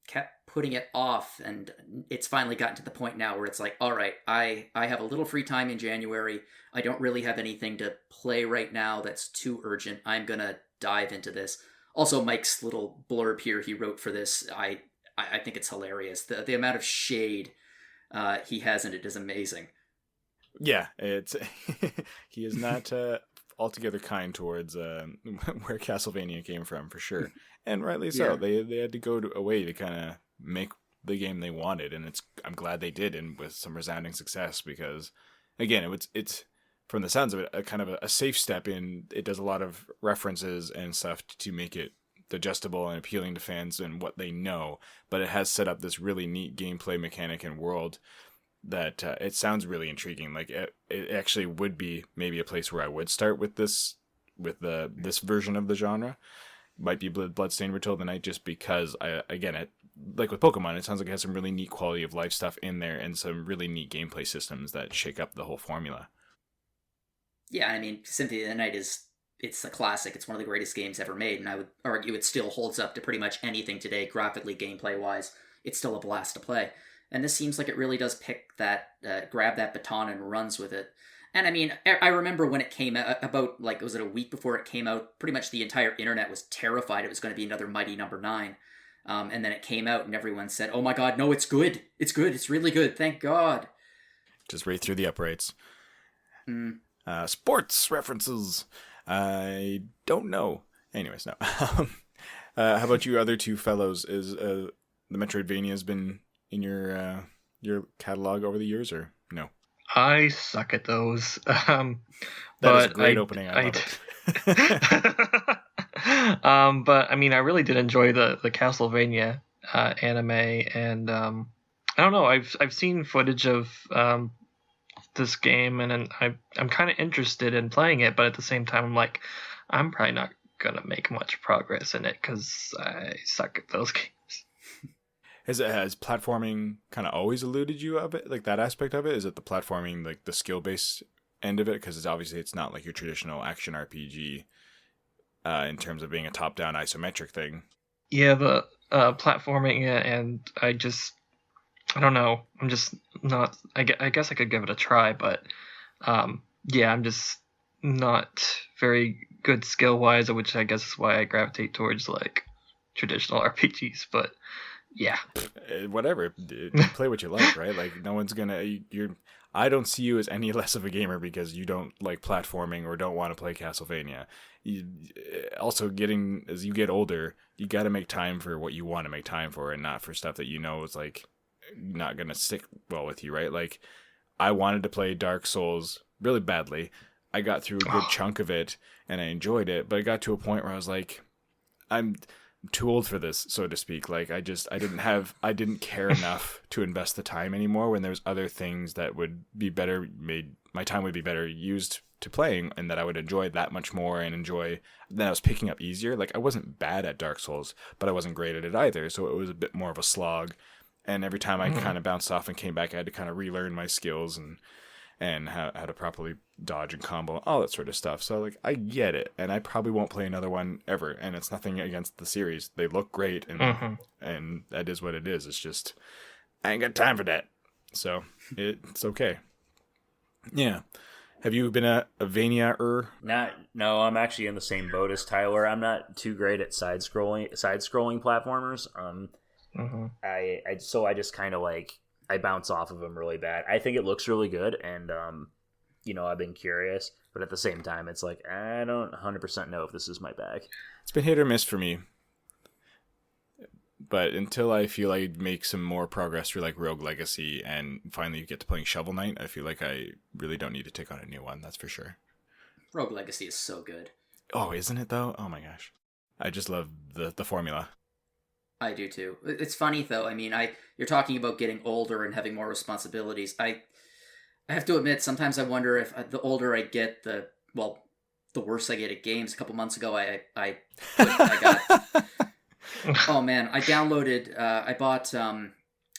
kept putting it off, and it's finally gotten to the point now where it's like, all right, I have a little free time in January. I don't really have anything to play right now that's too urgent. I'm gonna dive into this. Also, Mike's little blurb here he wrote for this, I think it's hilarious. The amount of shade he has in it is amazing. Yeah, it's he is not altogether kind towards where Castlevania came from, for sure, and rightly so. Yeah. They had to go a way to kind of make the game they wanted, and I'm glad they did, and with some resounding success, because again, it's from the sounds of it a kind of a safe step in. It does a lot of references and stuff to make it digestible and appealing to fans and what they know, but it has set up this really neat gameplay mechanic and world that it sounds really intriguing. Like it actually would be maybe a place where I would start with this version of the genre. Might be Bloodstained Ritual of the Night, just because like with Pokemon, it sounds like it has some really neat quality of life stuff in there and some really neat gameplay systems that shake up the whole formula. Yeah, I mean, Symphony of the Night it's a classic. It's one of the greatest games ever made, and I would argue it still holds up to pretty much anything today, graphically, gameplay-wise. It's still a blast to play. And this seems like it really does pick that, grab that baton and runs with it. And I mean, I remember when it came out, about, was it a week before it came out, pretty much the entire internet was terrified it was going to be another Mighty Number 9. And then it came out and everyone said, oh my god, no, it's good. It's good. It's really good. Thank God. Just right through the uprights. Sports references. I don't know. Anyways, no. How about you other two fellows? Is the Metroidvania has been in your catalog over the years, or no? I suck at those. That is a great opening. I love it. But I mean, I really did enjoy the Castlevania anime, and I don't know. I've seen footage of this game, and I'm kind of interested in playing it, but at the same time, I'm like, I'm probably not gonna make much progress in it because I suck at those games. Has platforming kind of always eluded you of it, like that aspect of it? Is it the platforming, like the skill based end of it? Because it's not like your traditional action RPG in terms of being a top down isometric thing. Yeah, the platforming, and I don't know. I'm just not. I guess I could give it a try, but yeah, I'm just not very good skill wise, which I guess is why I gravitate towards like traditional RPGs. But yeah, Whatever. Play what you like, right? Like no one's gonna. I don't see you as any less of a gamer because you don't like platforming or don't want to play Castlevania. Also, as you get older, you got to make time for what you want to make time for, and not for stuff that you know is like not gonna stick well with you, right? Like I wanted to play Dark Souls really badly. I got through a good chunk of it and I enjoyed it, but I got to a point where I was like, I'm too old for this, so to speak. Like I didn't care enough to invest the time anymore when there's other things that would be better made. My time would be better used to playing, and that I would enjoy that much more and enjoy that I was picking up easier. Like I wasn't bad at Dark Souls, but I wasn't great at it either. So it was a bit more of a slog. And every time I kind of bounced off and came back, I had to kind of relearn my skills and how to properly dodge and combo, all that sort of stuff. So like I get it, and I probably won't play another one ever. And it's nothing against the series; they look great, and that is what it is. It's just I ain't got time for that, so it's okay. Yeah. Have you been a Vania-er? No, I'm actually in the same boat as Tyler. I'm not too great at side scrolling platformers. I just kind of like I bounce off of them really bad. I think it looks really good, and I've been curious, but at the same time, it's like I don't 100% know if this is my bag. It's been hit or miss for me, but until I feel I make some more progress through like Rogue Legacy and finally get to playing Shovel Knight, I feel like I really don't need to take on a new one. That's for sure. Rogue Legacy is so good. Oh, isn't it though? Oh my gosh, I just love the formula. I do too. It's funny though. I mean, you're talking about getting older and having more responsibilities. I have to admit, sometimes I wonder if the older I get, the worse I get at games. A couple months ago, I got. Oh man, I bought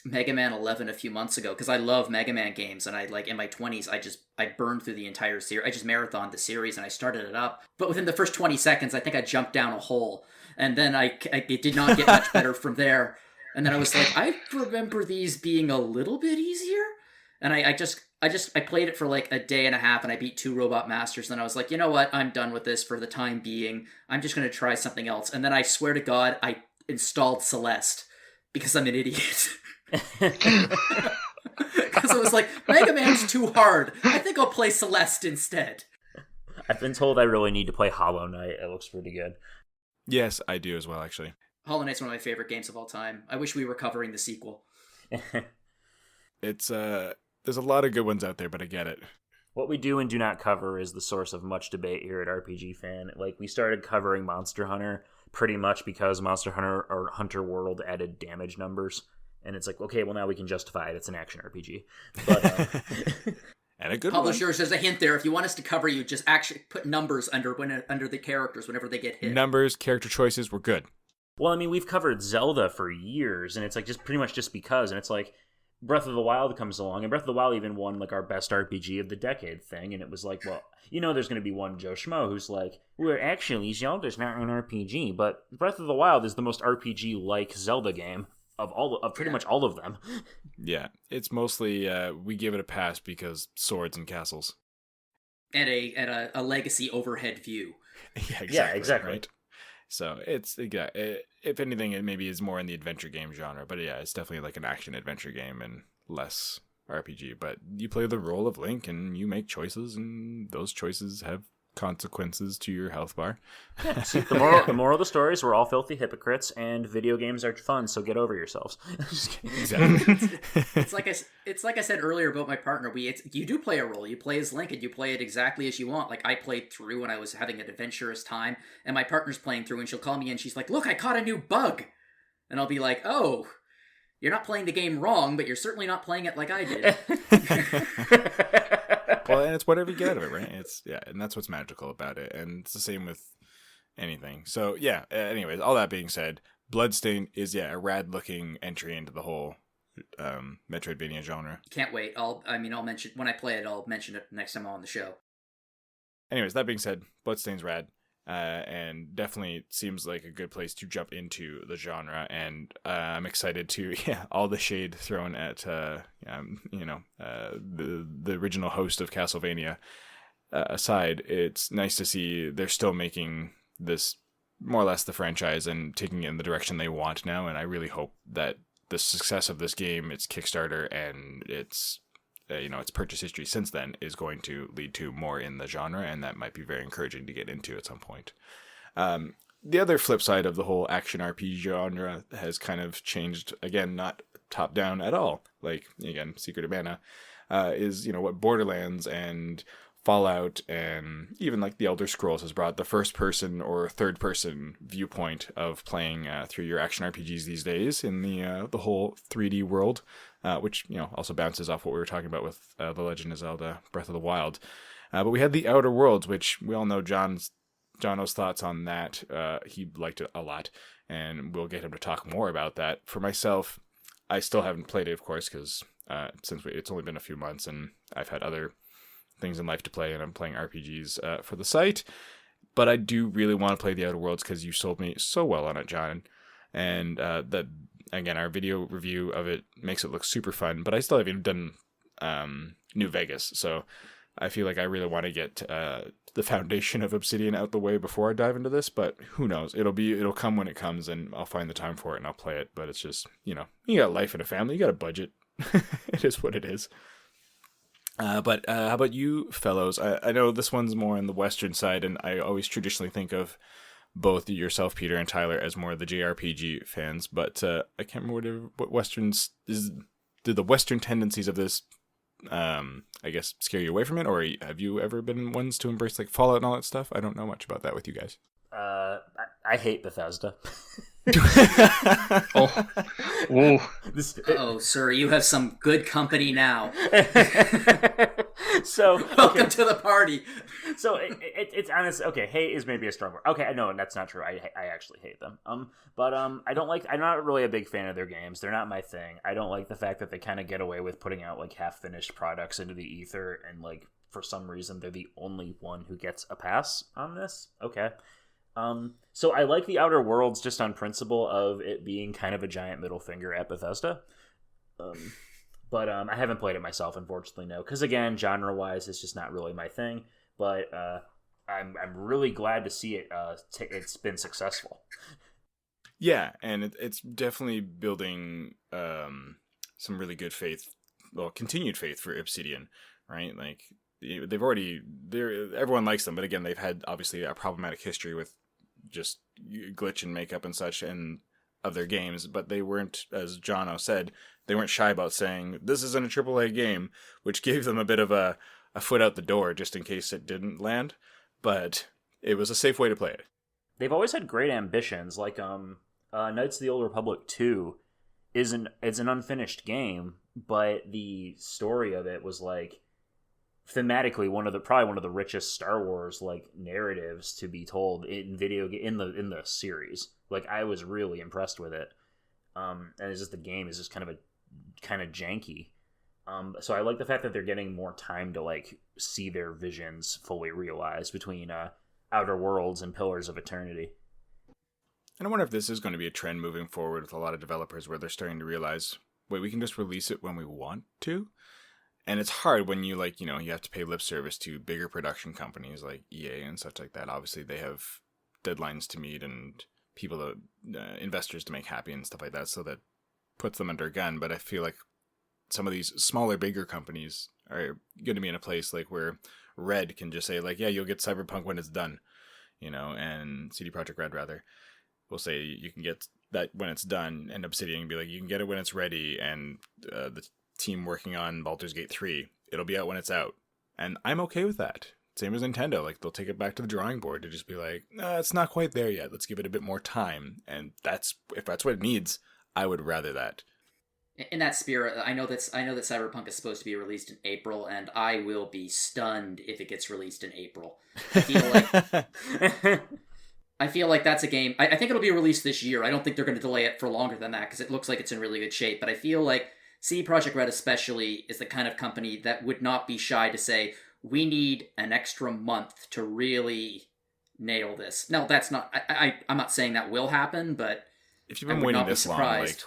Mega Man 11 a few months ago because I love Mega Man games, and I like in my 20s I burned through the entire series. I just marathoned the series and I started it up, but within the first 20 seconds, I think I jumped down a hole. And then it did not get much better from there. And then I was like, I remember these being a little bit easier. And I played it for like a day and a half, and I beat 2 Robot Masters. And I was like, you know what? I'm done with this for the time being. I'm just going to try something else. And then I swear to God, I installed Celeste because I'm an idiot. Because I was like, Mega Man's too hard. I think I'll play Celeste instead. I've been told I really need to play Hollow Knight. It looks pretty good. Yes, I do as well, actually. Hollow Knight's one of my favorite games of all time. I wish we were covering the sequel. It's there's a lot of good ones out there, but I get it. What we do and do not cover is the source of much debate here at RPGFan. Like, we started covering Monster Hunter pretty much because Monster Hunter or Hunter World added damage numbers. And it's like, okay, well now we can justify it. It's an action RPG. But and a good Publishers, there's a hint there. If you want us to cover you, just actually put numbers under the characters whenever they get hit. Numbers, character choices were good. Well, I mean, we've covered Zelda for years, and it's like just pretty much just because. And it's like Breath of the Wild comes along, and Breath of the Wild even won like our best RPG of the decade thing. And it was like, well, there's going to be one Joe Schmo who's like, well, actually, Zelda's not an RPG, but Breath of the Wild is the most RPG-like Zelda game of pretty much all of them. Yeah, it's mostly we give it a pass because swords and castles and a legacy overhead view. Yeah, exactly. Right? So it's if anything, it maybe is more in the adventure game genre, but yeah, it's definitely like an action adventure game and less RPG. But you play the role of Link and you make choices, and those choices have consequences to your health bar. Yeah, see, the moral of the story is we're all filthy hypocrites, and video games are fun, so get over yourselves. Exactly. It's like I said earlier about my partner. You do play a role. You play as Link, and you play it exactly as you want. Like I played through when I was having an adventurous time, and my partner's playing through, and she'll call me and she's like, "Look, I caught a new bug," and I'll be like, "Oh, you're not playing the game wrong, but you're certainly not playing it like I did." Well, and it's whatever you get out of it, right? And that's what's magical about it. And it's the same with anything. So yeah. Anyways, all that being said, Bloodstain is a rad looking entry into the whole Metroidvania genre. Can't wait. I'll mention when I play it. I'll mention it next time I'm on the show. Anyways, that being said, Bloodstain's rad. And definitely seems like a good place to jump into the genre, and I'm excited to all the shade thrown at the original host of Castlevania aside. It's nice to see they're still making this more or less the franchise and taking it in the direction they want now, and I really hope that the success of this game, its Kickstarter, and its its purchase history since then is going to lead to more in the genre, and that might be very encouraging to get into at some point. The other flip side of the whole action RPG genre has kind of changed, again, not top down at all, like, again, Secret of Mana, is, what Borderlands and Fallout and even like the Elder Scrolls has brought, the first person or third person viewpoint of playing through your action RPGs these days in the whole 3D world, which also bounces off what we were talking about with The Legend of Zelda Breath of the Wild. But we had the Outer Worlds, which we all know Jono's thoughts on that. He liked it a lot, and we'll get him to talk more about that. For myself, I still haven't played it, of course, because since it's only been a few months and I've had other things in life to play, and I'm playing RPGs for the site. But I do really want to play the Outer Worlds because you sold me so well on it, John. And that, again, our video review of it makes it look super fun. But I still haven't done New Vegas, so I feel like I really want to get the foundation of Obsidian out the way before I dive into this. But who knows? It'll come when it comes, and I'll find the time for it and I'll play it. But it's just, you got life and a family, you got a budget. It is what it is. But how about you fellows? I know this one's more on the Western side, and I always traditionally think of both yourself, Peter, and Tyler as more of the JRPG fans, but I can't remember what Westerns is. Do the Western tendencies of this, I guess, scare you away from it, or have you ever been ones to embrace like Fallout and all that stuff? I don't know much about that with you guys. I hate Bethesda. Oh, sir, you have some good company now. So welcome to the party. So it's honest. Okay, hate is maybe a strong word. Okay, no, that's not true. I actually hate them. But I don't like. I'm not really a big fan of their games. They're not my thing. I don't like the fact that they kind of get away with putting out like half finished products into the ether, and like for some reason they're the only one who gets a pass on this. Okay. So I like the Outer Worlds just on principle of it being kind of a giant middle finger at Bethesda. But I haven't played it myself, unfortunately, no. Because again, genre-wise, it's just not really my thing. But I'm really glad to see it. It's been successful. Yeah, and it's definitely building some really good faith, continued faith for Obsidian, right? Like everyone likes them, but again, they've had obviously a problematic history with just glitch and makeup and such and of their games, but they weren't, as Jono said, they weren't shy about saying this isn't a AAA game, which gave them a bit of a foot out the door just in case it didn't land, but it was a safe way to play it. They've always had great ambitions, like Knights of the Old Republic 2 it's an unfinished game, but the story of it was like thematically probably one of the richest Star Wars like narratives to be told in the series. Like I was really impressed with it. And it's just the game is just kind of janky. So I like the fact that they're getting more time to like see their visions fully realized between Outer Worlds and Pillars of Eternity. And I wonder if this is going to be a trend moving forward with a lot of developers where they're starting to realize, wait, we can just release it when we want to. And it's hard when you you have to pay lip service to bigger production companies like EA and such like that. Obviously, they have deadlines to meet and people, investors to make happy and stuff like that. So that puts them under a gun. But I feel like some of these smaller, bigger companies are going to be in a place like where Red can just say like, yeah, you'll get Cyberpunk when it's done, and CD Projekt Red rather will say you can get that when it's done, and Obsidian can be like, you can get it when it's ready, and the team working on Baldur's Gate 3, it'll be out when it's out. And I'm okay with that. Same as Nintendo, like they'll take it back to the drawing board to just be like, no, it's not quite there yet. Let's give it a bit more time. And if that's what it needs, I would rather that. In that spirit, I know that Cyberpunk is supposed to be released in April, and I will be stunned if it gets released in April. I feel like I feel like that's a game. I think it'll be released this year. I don't think they're going to delay it for longer than that because it looks like it's in really good shape. But I feel like CD Projekt Red especially is the kind of company that would not be shy to say, we need an extra month to really nail this. No, that's not. I'm not saying that will happen, but if you've been waiting this long, like,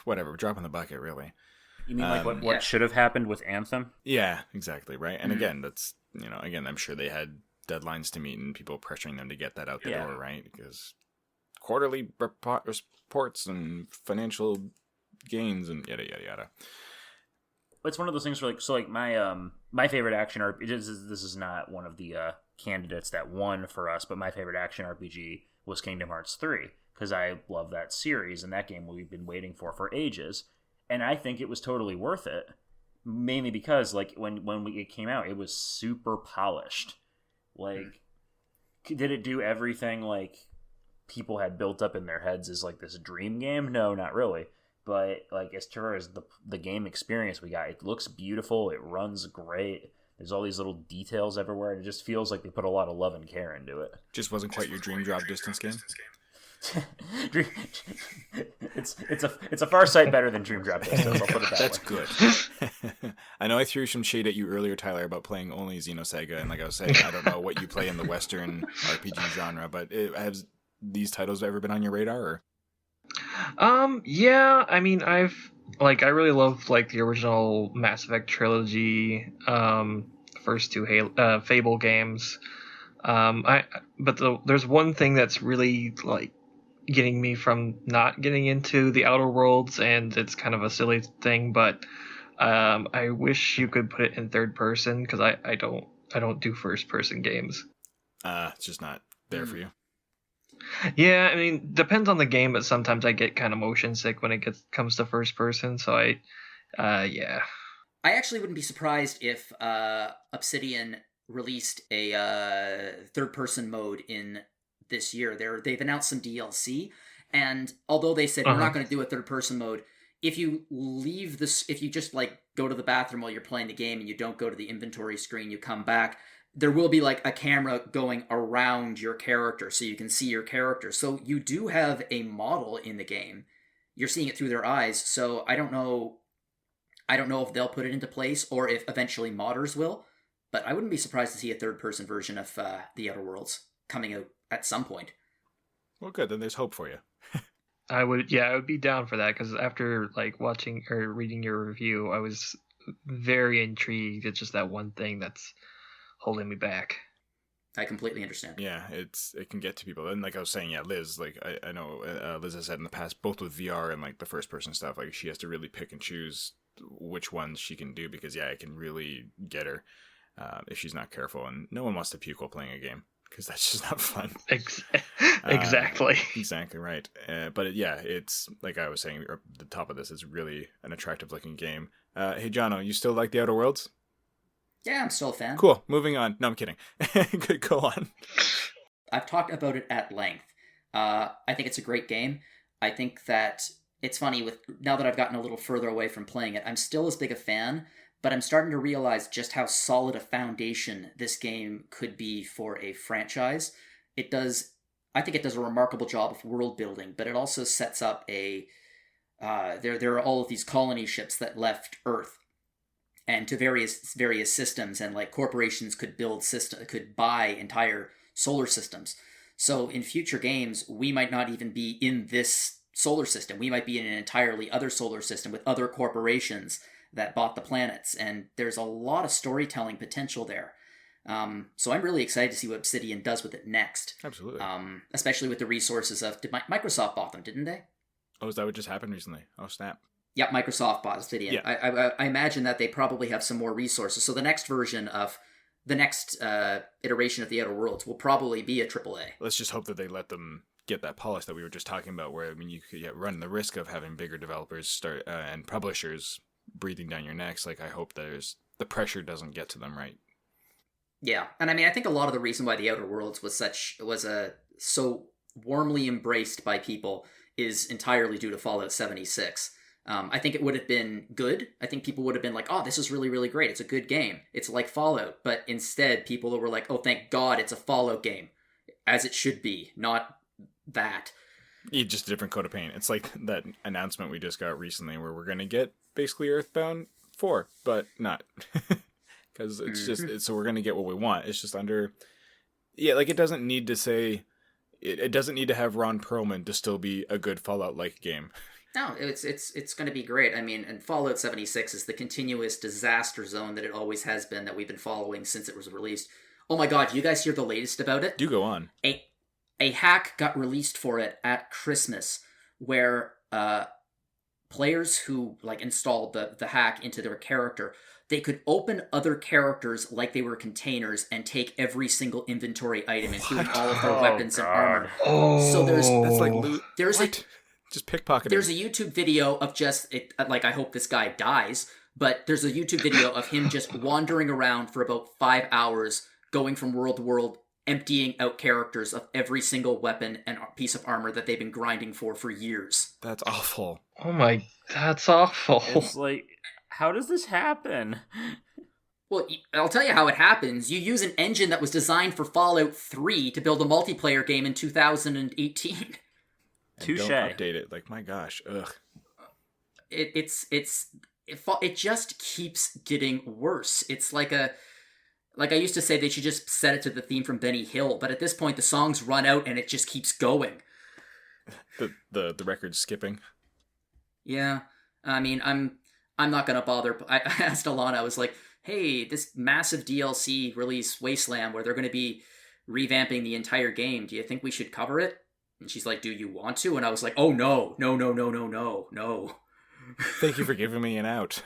whatever, drop in the bucket, really. You mean like what should have happened with Anthem? Yeah, exactly, right. And again, that's again, I'm sure they had deadlines to meet and people pressuring them to get that out the door, right? Because quarterly reports and financial gains and yada yada yada. It's one of those things where like my favorite action RPG. This is not one of the candidates that won for us, but my favorite action RPG was Kingdom Hearts 3 because I love that series and that game we've been waiting for ages, and I think it was totally worth it. Mainly because like when it came out, it was super polished. Like, did it do everything like people had built up in their heads as like this dream game? No, not really. But like as far as the game experience we got, it looks beautiful. It runs great. There's all these little details everywhere, and it just feels like they put a lot of love and care into it. Just wasn't quite your dream drop distance game. It's a far sight better than Dream Drop Distance. I'll put it that That's way. good. I know I threw some shade at you earlier, Tyler, about playing only Xenosaga, and like I was saying, I don't know what you play in the Western RPG genre, but have these titles ever been on your radar? Or? Yeah. I mean, I really love like the original Mass Effect trilogy, first two Fable games. There's one thing that's really like getting me from not getting into the Outer Worlds, and it's kind of a silly thing, but I wish you could put it in third person because I don't do first person games. It's just not there for you. Yeah, I mean, depends on the game, but sometimes I get kind of motion sick when it comes to first person. So yeah. I actually wouldn't be surprised if Obsidian released a third-person mode in this year. They've announced some DLC, and although they said we're not going to do a third-person mode, if you leave this, if you just like go to the bathroom while you're playing the game and you don't go to the inventory screen, you come back, there will be like a camera going around your character so you can see your character. So you do have a model in the game. You're seeing it through their eyes. So I don't know if they'll put it into place or if eventually modders will. But I wouldn't be surprised to see a third-person version of The Outer Worlds coming out at some point. Well, good. Then there's hope for you. I would be down for that because after like watching or reading your review, I was very intrigued. It's just that one thing that's holding me back. I completely understand. Yeah, it can get to people. And like I was saying, yeah, Liz, like I know Liz has said in the past, both with VR and like the first-person stuff, like she has to really pick and choose which ones she can do because, yeah, it can really get her. If she's not careful, and no one wants to puke while playing a game because that's just not fun. Exactly. Exactly right. But it's like I was saying at the top of this, it's really an attractive looking game. Hey, Jono, you still like The Outer Worlds? Yeah, I'm still a fan. Cool. Moving on. No, I'm kidding. Good, go on. I've talked about it at length. I think it's a great game. I think that it's funny now that I've gotten a little further away from playing it, I'm still as big a fan. But I'm starting to realize just how solid a foundation this game could be for a franchise. I think it does a remarkable job of world building, but it also sets up there are all of these colony ships that left Earth and to various systems, and like corporations could buy entire solar systems. So in future games, we might not even be in this solar system. We might be in an entirely other solar system with other corporations that bought the planets, and there's a lot of storytelling potential there. So I'm really excited to see what Obsidian does with it next. Absolutely. Especially with the resources of Microsoft bought them, didn't they? Oh, is that what just happened recently? Oh, snap. Yeah, Microsoft bought Obsidian. Yeah. I imagine that they probably have some more resources. So the next iteration of The Outer Worlds will probably be a AAA. Let's just hope that they let them get that polish that we were just talking about, where I mean you could run the risk of having bigger developers start and publishers breathing down your necks. Like I hope the pressure doesn't get to them, right? Yeah, and I mean I think a lot of the reason why The Outer Worlds was so warmly embraced by people is entirely due to Fallout 76. I think it would have been good. I think people would have been like, oh, this is really, really great. It's a good game. It's like Fallout. But instead, people were like, oh, thank God it's a Fallout game. as it should be, not that. Just a different coat of paint. It's like that announcement we just got recently where we're going to get basically Earthbound 4, but not. Because it's just, so we're going to get what we want. It's just under, yeah, like it doesn't need to say, it doesn't need to have Ron Perlman to still be a good Fallout-like game. No, it's going to be great. I mean, and Fallout 76 is the continuous disaster zone that it always has been, that we've been following since it was released. Oh my god, you guys hear the latest about it? Do go on. A hack got released for it at Christmas, where players who like installed the hack into their character, they could open other characters like they were containers and take every single inventory item, including all of their weapons and armor. So that's like loot. Just pickpocketing. There's a YouTube video of just it, like, I hope this guy dies, but there's a YouTube video of him just wandering around for about 5 hours, going from world to world, emptying out characters of every single weapon and piece of armor that they've been grinding for years. That's awful. Oh my, that's awful. It's like, how does this happen? Well, I'll tell you how it happens. You use an engine that was designed for Fallout 3 to build a multiplayer game in 2018. Touche. Don't update it. Like, my gosh, ugh. It just keeps getting worse. It's like I used to say they should just set it to the theme from Benny Hill, but at this point the songs run out and it just keeps going. The record's skipping. Yeah, I mean, I'm not gonna bother. I asked Alana, I was like, hey, this massive DLC release Wasteland where they're gonna be revamping the entire game, do you think we should cover it? And she's like, do you want to? And I was like, oh no. Thank you for giving me an out.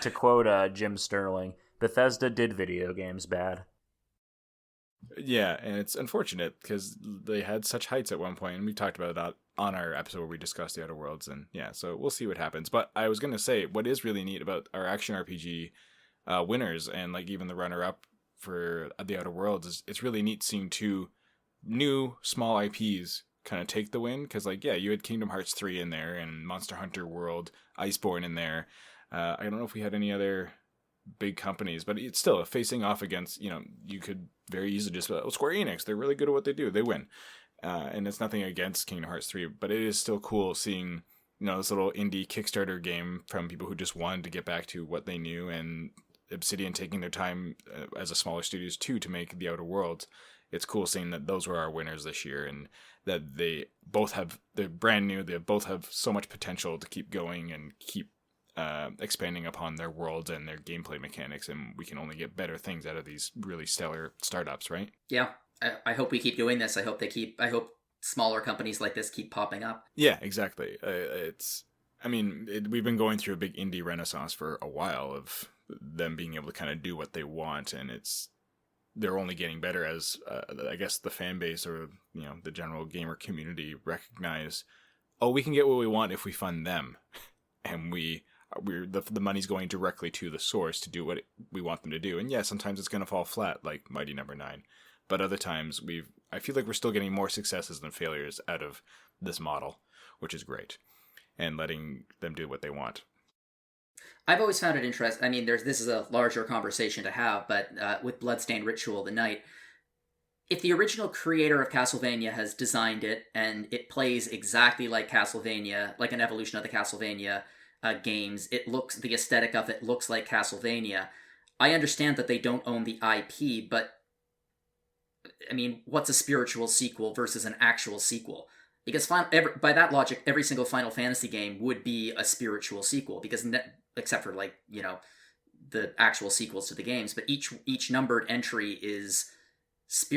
to quote Jim Sterling, Bethesda did video games bad. Yeah, and it's unfortunate because they had such heights at one point, and we talked about that on our episode where we discussed the Outer Worlds, and yeah, so we'll see what happens. But I was going to say, what is really neat about our action RPG winners, and like even the runner-up for the Outer Worlds, is it's really neat seeing two new small IPs kind of take the win, because like, yeah, you had Kingdom Hearts 3 in there and Monster Hunter World, Iceborne in there. I don't know if we had any other big companies, but it's still facing off against, you could very easily just Square Enix, they're really good at what they do, they win. And it's nothing against Kingdom Hearts 3, but it is still cool seeing, this little indie Kickstarter game from people who just wanted to get back to what they knew, and Obsidian taking their time as a smaller studios too to make the Outer Worlds. It's cool seeing that those were our winners this year, and that they're brand new, they both have so much potential to keep going and keep expanding upon their worlds and their gameplay mechanics, and we can only get better things out of these really stellar startups, right? Yeah, I hope we keep doing this. I hope smaller companies like this keep popping up. Yeah, exactly. We've been going through a big indie renaissance for a while of them being able to kind of do what they want, and they're only getting better as I guess the fan base or the general gamer community recognize, we can get what we want if we fund them, and the money's going directly to the source to do what we want them to do. And yeah, sometimes it's going to fall flat, like Mighty Number 9, but other times I feel like we're still getting more successes than failures out of this model, which is great, and letting them do what they want. I've always found it interesting. I mean, this is a larger conversation to have, but with Bloodstained Ritual of the Night, if the original creator of Castlevania has designed it and it plays exactly like Castlevania, like an evolution of the Castlevania games, the aesthetic of it looks like Castlevania. I understand that they don't own the IP, but I mean, what's a spiritual sequel versus an actual sequel? Because by that logic, every single Final Fantasy game would be a spiritual sequel, because except for the actual sequels to the games, but each numbered entry is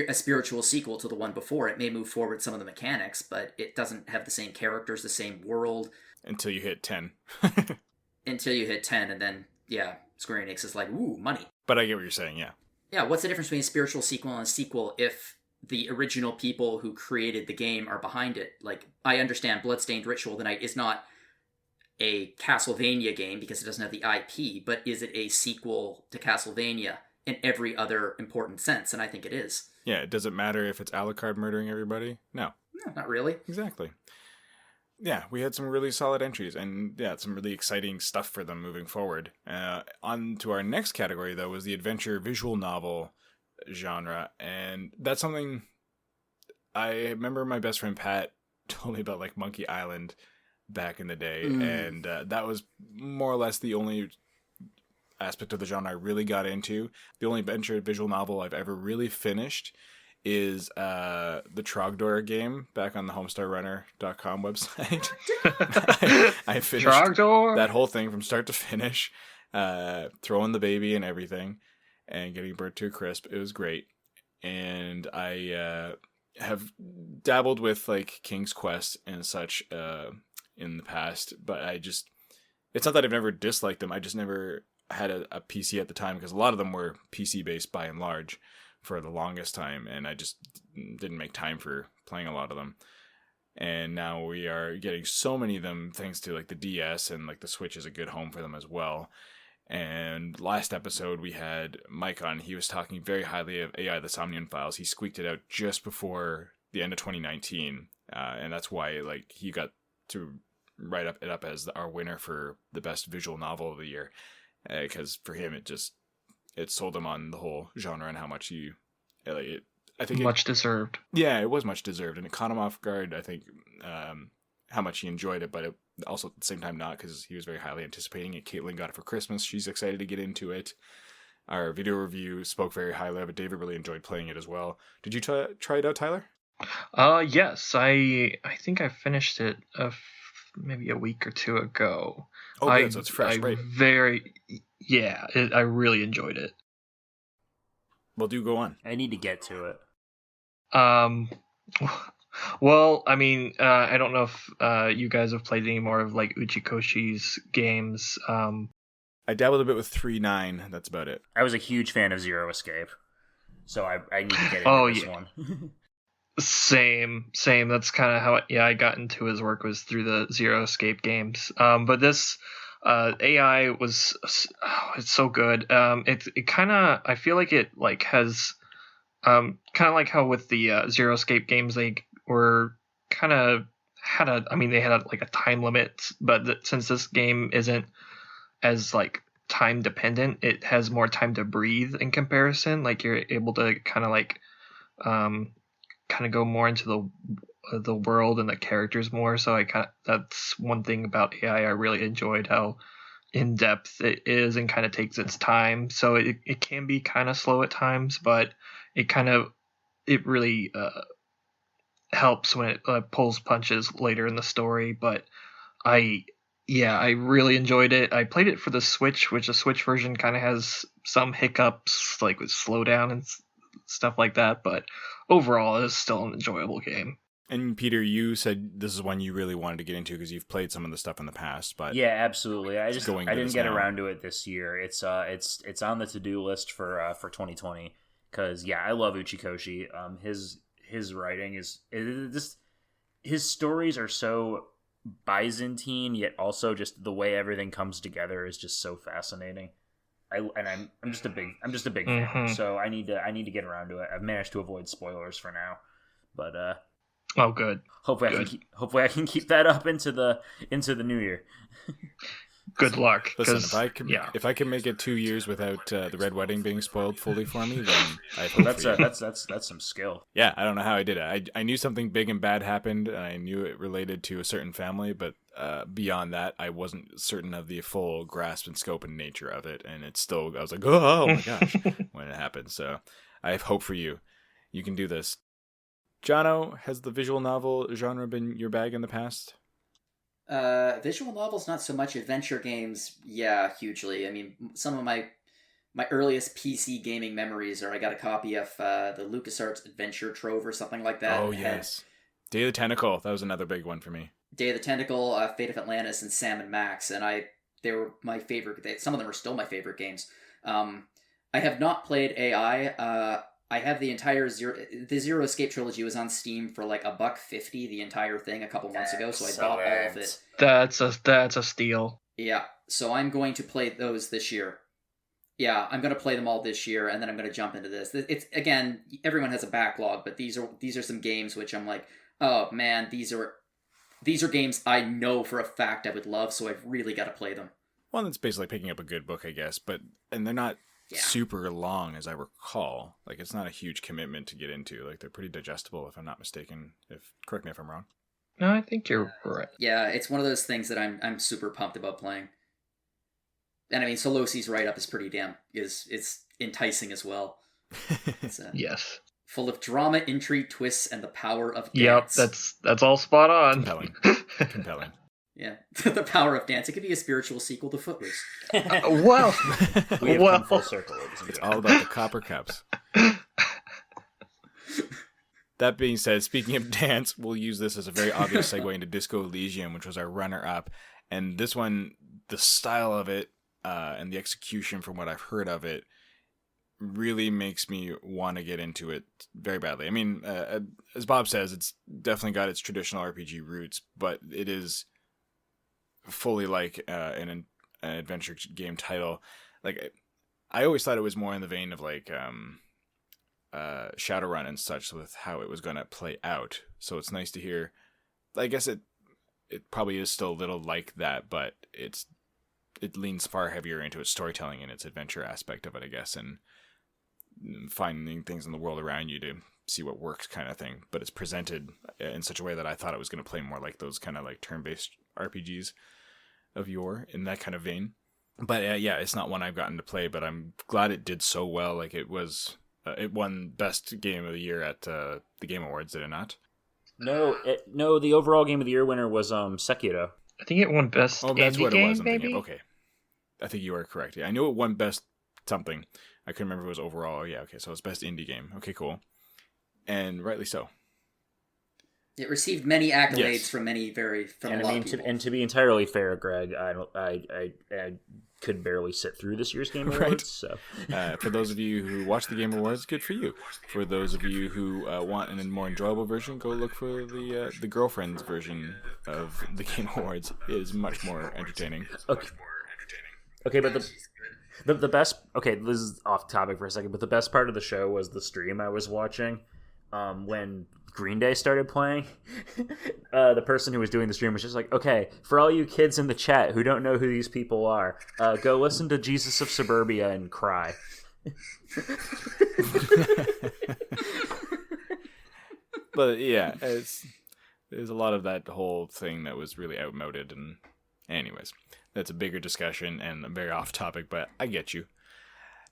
a spiritual sequel to the one before. It may move forward some of the mechanics, but it doesn't have the same characters, the same world. Until you hit 10. Until you hit 10, and then, yeah, Square Enix is like, ooh, money. But I get what you're saying, yeah. Yeah, what's the difference between a spiritual sequel and a sequel if the original people who created the game are behind it? Like, I understand Bloodstained Ritual of the Night is not a Castlevania game because it doesn't have the IP, but is it a sequel to Castlevania in every other important sense? And I think it is. Yeah, does it matter if it's Alucard murdering everybody? No, not really. Exactly. Yeah, we had some really solid entries, and yeah, some really exciting stuff for them moving forward. On to our next category, though, was the adventure visual novel genre, and that's something I remember my best friend Pat told me about, like Monkey Island back in the day, and that was more or less the only aspect of the genre I really got into. The only adventure visual novel I've ever really finished is the Trogdor game back on the homestarrunner.com website. I finished Trogdor? that whole thing from start to finish, throwing the baby and everything, and getting burnt to a crisp. It was great. And I have dabbled with like King's Quest and such in the past, but it's not that I've never disliked them. I just never had a PC at the time, because a lot of them were PC based by and large for the longest time, and I just didn't make time for playing a lot of them. And now we are getting so many of them thanks to like the DS, and like the Switch is a good home for them as well. And last episode we had Mike on. He was talking very highly of AI the Somnium Files. He squeaked it out just before the end of 2019, and that's why like he got to write it up as our winner for the best visual novel of the year, because for him it sold him on the whole genre and how much I think much deserved. Yeah, it was much deserved, and it caught him off guard. I think how much he enjoyed it, but it also at the same time not, because he was very highly anticipating it. Caitlin got it for Christmas. She's excited to get into it. Our video review spoke very highly of it. David really enjoyed playing it as well. Did you try it out, Tyler? Yes, I think I finished it maybe a week or two ago. Oh, good. So it's fresh, right? I really enjoyed it. Well, do go on. I need to get to it. Well, I mean, I don't know if you guys have played any more of like Uchikoshi's games. I dabbled a bit with 3.9. That's about it. I was a huge fan of Zero Escape, so I need to get into this one. Same. That's kind of how I got into his work, was through the Zero Escape games. But this AI was it's so good. It kind of, I feel like it like has kind of like how with the Zero Escape games, they were kind of they had like a time limit, but since this game isn't as like time dependent, it has more time to breathe in comparison. Like you're able to kind of like kind of go more into the world and the characters more. So that's one thing about AI I really enjoyed, how in depth it is and kind of takes its time. So it can be kind of slow at times, but it really helps when it pulls punches later in the story. But I really enjoyed it. I played it for the Switch, which the Switch version kind of has some hiccups, like with slowdown and stuff like that. But overall, it's still an enjoyable game. And Peter, you said this is one you really wanted to get into because you've played some of the stuff in the past. But yeah, absolutely. I didn't get around to it this year. It's on the to-do list for 2020, because I love Uchikoshi. His writing his stories are so Byzantine, yet also just the way everything comes together is just so fascinating. I'm just a big fan, so I need to get around to it. I've managed to avoid spoilers for now, but oh, good. Hopefully I can keep that up into the new year. Good luck. Listen, if I can make it 2 years without the Red Wedding being spoiled fully for me, then I hope that's some skill. Yeah, I don't know how I did it. I knew something big and bad happened, and I knew it related to a certain family, but beyond that, I wasn't certain of the full grasp and scope and nature of it, and I was like, oh my gosh, when it happened. So I have hope for you. You can do this. Jono, has the visual novel genre been your bag in the past? Visual novels, not so much. Adventure games, yeah, hugely. I mean, some of my earliest PC gaming memories are I got a copy of the LucasArts Adventure Trove or something like that. Oh, yes. Day of the Tentacle, that was another big one for me. Day of the Tentacle, Fate of Atlantis, and Sam and Max, and they were my favorite. Some of them are still my favorite games. I have not played AI. I have the entire Zero Escape trilogy was on Steam for like $1.50 the entire thing a couple months ago, so I bought all of it. That's a steal. Yeah, so I'm going to play those this year. Yeah, I'm going to play them all this year, and then I'm going to jump into this. It's again, everyone has a backlog, but these are some games which I'm like, oh man, these are games I know for a fact I would love, so I've really got to play them. Well, it's basically picking up a good book, I guess, and they're not super long, as I recall. Like, it's not a huge commitment to get into. Like, they're pretty digestible, if I'm not mistaken. Correct me if I'm wrong. No, I think you're right. Yeah, it's one of those things that I'm super pumped about playing. And I mean, Solosi's write-up is pretty it's enticing as well. It's, yes. Full of drama, intrigue, twists, and the power of dance. Yep, that's all spot on. Compelling. Yeah, the power of dance. It could be a spiritual sequel to Footloose. Well, we have come full circle. It's all about the copper cups. That being said, speaking of dance, we'll use this as a very obvious segue into Disco Elysium, which was our runner-up. And this one, the style of it and the execution, from what I've heard of it, really makes me want to get into it very badly. I mean, as Bob says, it's definitely got its traditional RPG roots, but it is fully like an adventure game title. Like, I always thought it was more in the vein of like Shadowrun and such, with how it was going to play out. So it's nice to hear. I guess it probably is still a little like that, but it leans far heavier into its storytelling and its adventure aspect of it, I guess, and finding things in the world around you to see what works, kind of thing. But it's presented in such a way that I thought it was going to play more like those kind of like turn-based RPGs of yore, in that kind of vein. But yeah, it's not one I've gotten to play, but I'm glad it did so well. Like, it was it won best game of the year at the Game Awards, did it not? No, the overall game of the year winner was Sekiro. I think it won best that's indie what game, it was. maybe? Okay, I think you are correct. Yeah, I knew it won best something. I couldn't remember if it was overall. Oh, yeah, okay, so it's best indie game. Okay, cool. And rightly so. It received many accolades from a lot of people. And to be entirely fair, Greg, I could barely sit through this year's Game Awards. Right. So, for those of you who watch the Game Awards, good for you. For those of you who want a more enjoyable version, go look for the girlfriend's version of the Game Awards. It is much more entertaining. Okay, but the best. Okay, this is off topic for a second, but the best part of the show was the stream I was watching when Green Day started playing. The person who was doing the stream was just like, okay, for all you kids in the chat who don't know who these people are, go listen to Jesus of Suburbia and cry. But yeah, there's a lot of that whole thing that was really outmoded. And anyways, that's a bigger discussion and very off topic, but I get you.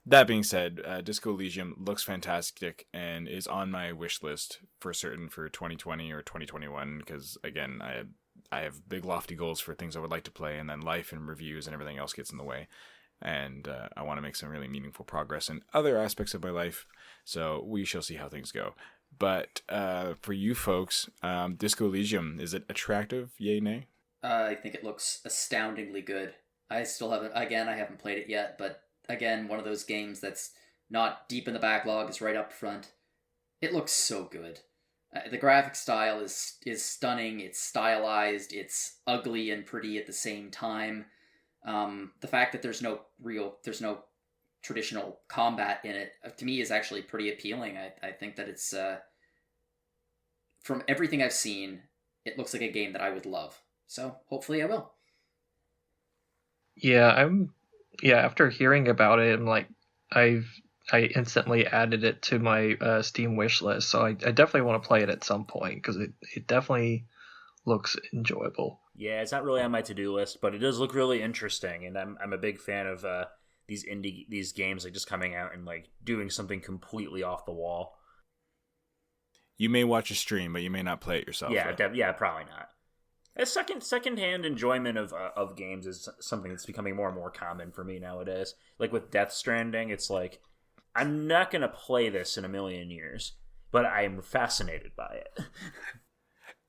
That being said, Disco Elysium looks fantastic and is on my wish list for certain for 2020 or 2021, because, again, I have big lofty goals for things I would like to play, and then life and reviews and everything else gets in the way. And I want to make some really meaningful progress in other aspects of my life, so we shall see how things go. But for you folks, Disco Elysium, is it attractive? Yay, nay? I think it looks astoundingly good. I haven't played it yet, but again, one of those games that's not deep in the backlog, is right up front. It looks so good. The graphic style is stunning. It's stylized. It's ugly and pretty at the same time. The fact that there's no traditional combat in it, to me, is actually pretty appealing. I think that it's from everything I've seen, it looks like a game that I would love. So hopefully I will. Yeah, after hearing about it, I'm like, I instantly added it to my Steam wish list, so I definitely want to play it at some point, because it definitely looks enjoyable. Yeah, it's not really on my to-do list, but it does look really interesting, and I'm a big fan of these games like just coming out and like doing something completely off the wall. You may watch a stream, but you may not play it yourself. Yeah, probably not. A second-hand enjoyment of games is something that's becoming more and more common for me nowadays. Like with Death Stranding, it's like, I'm not going to play this in a million years, but I'm fascinated by it.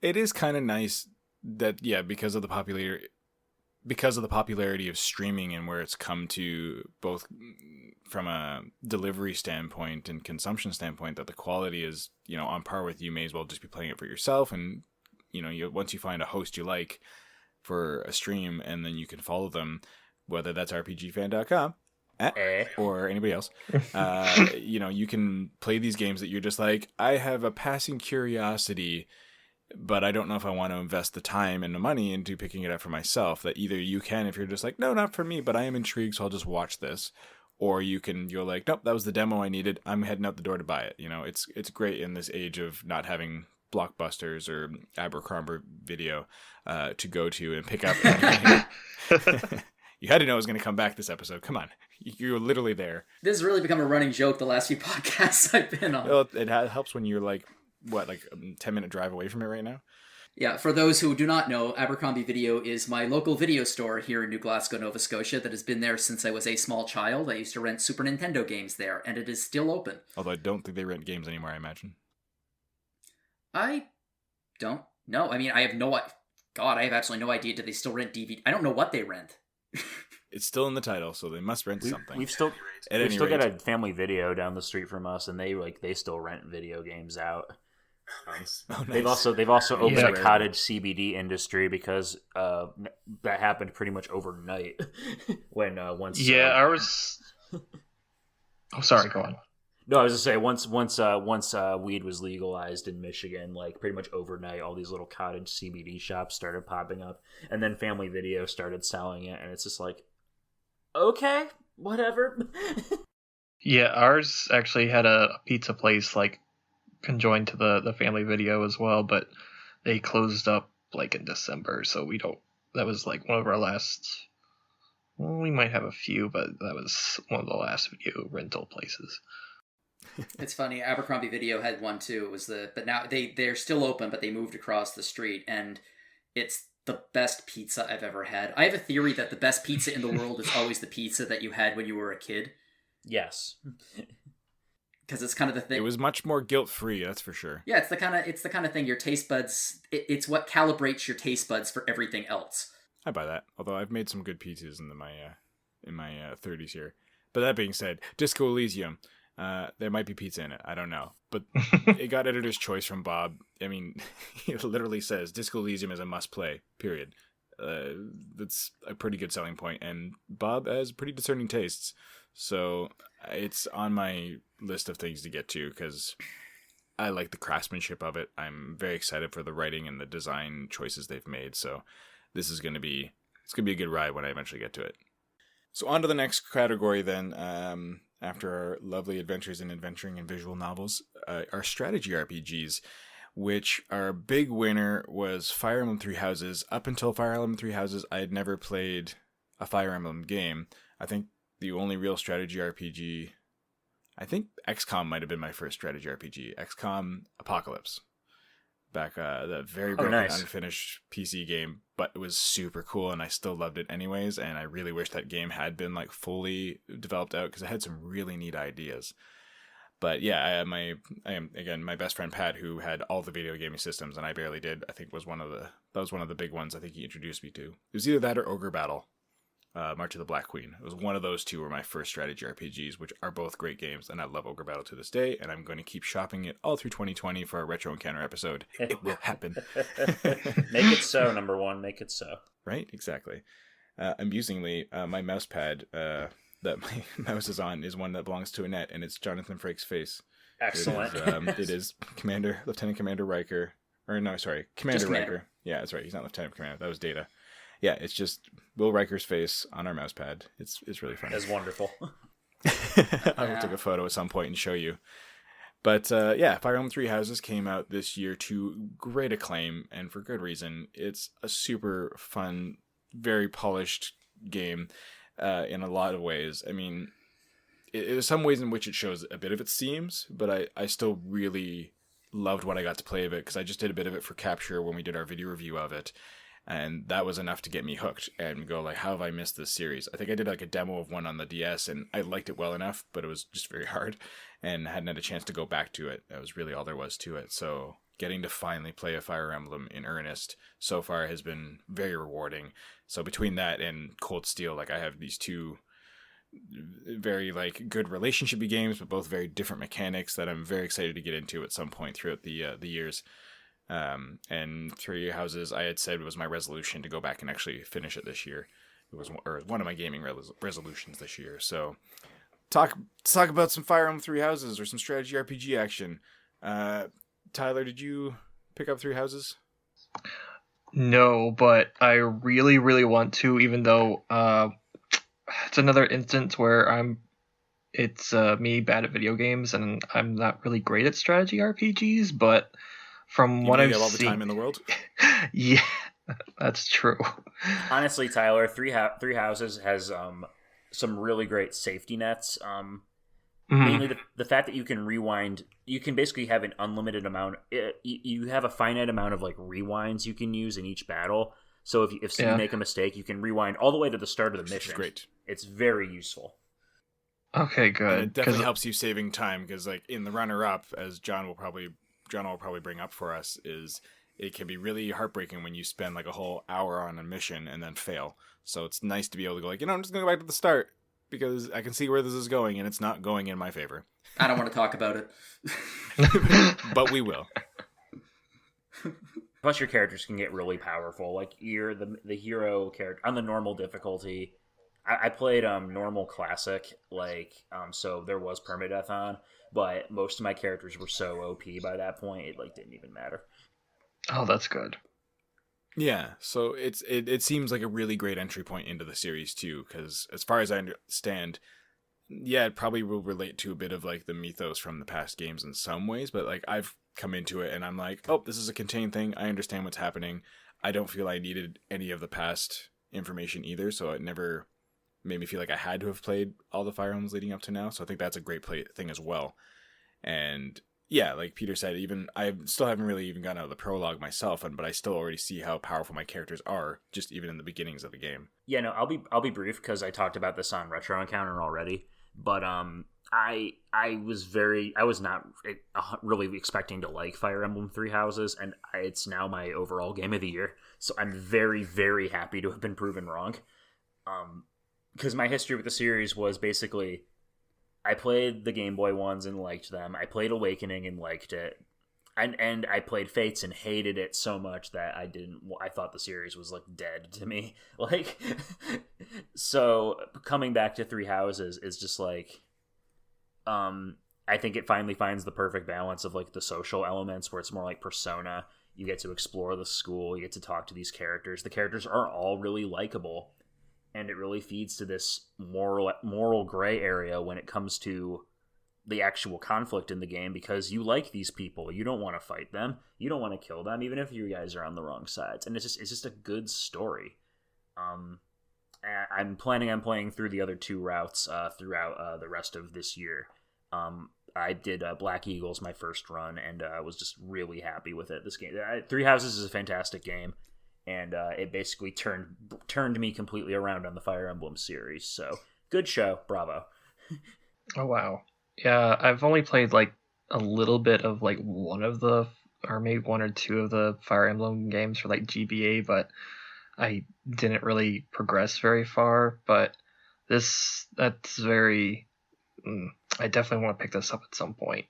It is kind of nice that, yeah, because of the popularity of streaming and where it's come to, both from a delivery standpoint and consumption standpoint, that the quality is, on par with, you may as well just be playing it for yourself. And once you find a host you like for a stream, and then you can follow them, whether that's RPGFan.com or anybody else, you can play these games that you're just like, I have a passing curiosity, but I don't know if I want to invest the time and the money into picking it up for myself. That either you can, if you're just like, no, not for me, but I am intrigued, so I'll just watch this. or you're like, nope, that was the demo I needed. I'm heading out the door to buy it. It's great in this age of not having Blockbusters or Abercrombie Video to go to and pick up. You had to know it was going to come back this episode. Come on. You're literally there. This has really become a running joke the last few podcasts I've been on. Well, it helps when you're like a 10-minute drive away from it right now? Yeah, for those who do not know, Abercrombie Video is my local video store here in New Glasgow, Nova Scotia that has been there since I was a small child. I used to rent Super Nintendo games there, and it is still open. Although I don't think they rent games anymore, I imagine. I don't know. I mean, I have absolutely no idea. Do they still rent DVD? I don't know what they rent. It's still in the title, so they must rent something. We've still got a Family Video down the street from us, and they still rent video games out. Nice. Oh, nice. They've also opened a cottage CBD industry because that happened pretty much overnight when once ours. Oh, sorry. Go on. No, I was just saying once weed was legalized in Michigan, like pretty much overnight, all these little cottage CBD shops started popping up, and then Family Video started selling it, and it's just like, okay, whatever. Yeah, ours actually had a pizza place like conjoined to the Family Video as well, but they closed up like in December, so that was like one of our last. Well, we might have a few, but that was one of the last video rental places. It's funny, Abercrombie Video had one too. But now they're still open, but they moved across the street, and it's the best pizza I've ever had. I have a theory that the best pizza in the world is always the pizza that you had when you were a kid. Yes. Because it's kind of the thing. It was much more guilt-free, that's for sure. Yeah, it's the kind of thing your taste buds. It's what calibrates your taste buds for everything else. I buy that. Although I've made some good pizzas in my 30s here. But that being said, Disco Elysium, there might be pizza in it. I don't know, but it got editor's choice from Bob. I mean, he literally says Disco Elysium is a must-play. Period. That's a pretty good selling point, and Bob has pretty discerning tastes. So it's on my list of things to get to because I like the craftsmanship of it. I'm very excited for the writing and the design choices they've made. So this is going to be a good ride when I eventually get to it. So on to the next category then. After our lovely adventures in adventuring and visual novels, our strategy RPGs, which our big winner was Fire Emblem Three Houses. Up until Fire Emblem Three Houses, I had never played a Fire Emblem game. I think the only real strategy RPG, I think XCOM might have been my first strategy RPG. XCOM Apocalypse. Back, the very broken, unfinished PC game, but it was super cool and I still loved it anyways. And I really wish that game had been like fully developed out because it had some really neat ideas. But yeah, I am again, my best friend Pat, who had all the video gaming systems and I barely did, I think that was one of the big ones I think he introduced me to. It was either that or Ogre Battle. March of the Black Queen. It was one of those two were my first strategy RPGs, which are both great games, and I love Ogre Battle to this day, and I'm going to keep shopping it all through 2020 for a Retro Encounter episode. It will happen. Make it so, number one. Make it so. Right? Exactly. Amusingly, my mouse pad that my mouse is on is one that belongs to Annette, and it's Jonathan Frakes' face. Excellent. It is Lieutenant Commander Riker. Or no, sorry, Commander Riker. Yeah, that's right. He's not Lieutenant Commander. That was Data. Yeah, it's just Will Riker's face on our mouse pad. It's really funny. That's wonderful. I will take a photo at some point and show you. But yeah, Fire Emblem Three Houses came out this year to great acclaim, and for good reason. It's a super fun, very polished game in a lot of ways. I mean, there's some ways in which it shows a bit of its seams, but I still really loved what I got to play of it because I just did a bit of it for Capture when we did our video review of it. And that was enough to get me hooked and go like, how have I missed this series? I think I did like a demo of one on the DS and I liked it well enough, but it was just very hard and hadn't had a chance to go back to it. That was really all there was to it. So getting to finally play a Fire Emblem in earnest so far has been very rewarding. So between that and Cold Steel, like I have these two very like good relationshipy games, but both very different mechanics that I'm very excited to get into at some point throughout the years. And Three Houses, I had said was my resolution to go back and actually finish it this year. It was one of my gaming resolutions this year. So, talk about some Fire Emblem Three Houses or some strategy RPG action. Tyler, did you pick up Three Houses? No, but I really, really want to. Even though it's another instance where I'm it's me bad at video games, and I'm not really great at strategy RPGs, but from Even what though I've you have all the seen, time in the world. yeah, that's true. Honestly, Tyler, Three Houses has some really great safety nets. Mainly the fact that you can rewind, you can basically have an unlimited amount. You have a finite amount of like rewinds you can use in each battle. So if you Yeah. make a mistake, you can rewind all the way to the start of the mission. Great. It's very useful. Okay, And good. it definitely helps you saving time because, like, in the runner-up, as John will probably bring up for us, is it can be really heartbreaking when you spend like a whole hour on a mission and then fail. So it's nice to be able to go like, I'm just gonna go back to the start because I can see where this is going and it's not going in my favor. I don't want to talk about it. But we will. Plus, your characters can get really powerful. Like you're the hero character on the normal difficulty. I played normal classic, so there was permadeath on, but most of my characters were so OP by that point it like didn't even matter. Oh, that's good. Yeah, so it seems like a really great entry point into the series too, because as far as I understand, yeah, it probably will relate to a bit of like the mythos from the past games in some ways, but like I've come into it and I'm like, oh, this is a contained thing. I understand what's happening. I don't feel I needed any of the past information either, so it never made me feel like I had to have played all the Fire Emblems leading up to now. So I think that's a great thing as well. And yeah, like Peter said, even I still haven't really even gotten out of the prologue myself, but I still already see how powerful my characters are, just even in the beginnings of the game. Yeah, no, I'll be brief because I talked about this on Retro Encounter already. But I was not really expecting to like Fire Emblem Three Houses, and it's now my overall game of the year. So I'm very, very happy to have been proven wrong. Because my history with the series was basically, I played the Game Boy ones and liked them. I played Awakening and liked it. And I played Fates and hated it so much that I thought the series was like dead to me. Like, so coming back to Three Houses is just like, I think it finally finds the perfect balance of like the social elements where it's more like Persona. You get to explore the school, you get to talk to these characters. The characters are all really likable. And it really feeds to this moral gray area when it comes to the actual conflict in the game, because you like these people. You don't want to fight them. You don't want to kill them, even if you guys are on the wrong sides. And it's just a good story. I'm planning on playing through the other two routes throughout the rest of this year. I did Black Eagles my first run, and I was just really happy with it. This game, Three Houses, is a fantastic game. And it basically turned me completely around on the Fire Emblem series. So, good show. Bravo. Oh, wow. Yeah, I've only played like a little bit of like one of the, or maybe one or two of the Fire Emblem games for like GBA, but I didn't really progress very far. But that's very, I definitely want to pick this up at some point.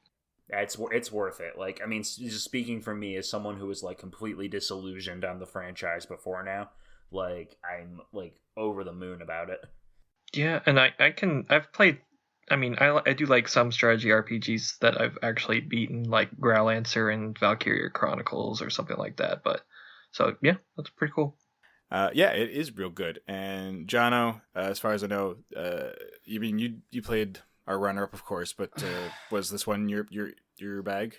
It's worth it. Like, I mean, just speaking from me as someone who was like completely disillusioned on the franchise before now, like I'm like over the moon about it. Yeah, and I've played. I mean, I do like some strategy RPGs that I've actually beaten, like Growlancer and Valkyria Chronicles or something like that. But so yeah, that's pretty cool. Yeah, it is real good. And Jono, as far as I know, you played our runner-up, of course, but was this one your bag?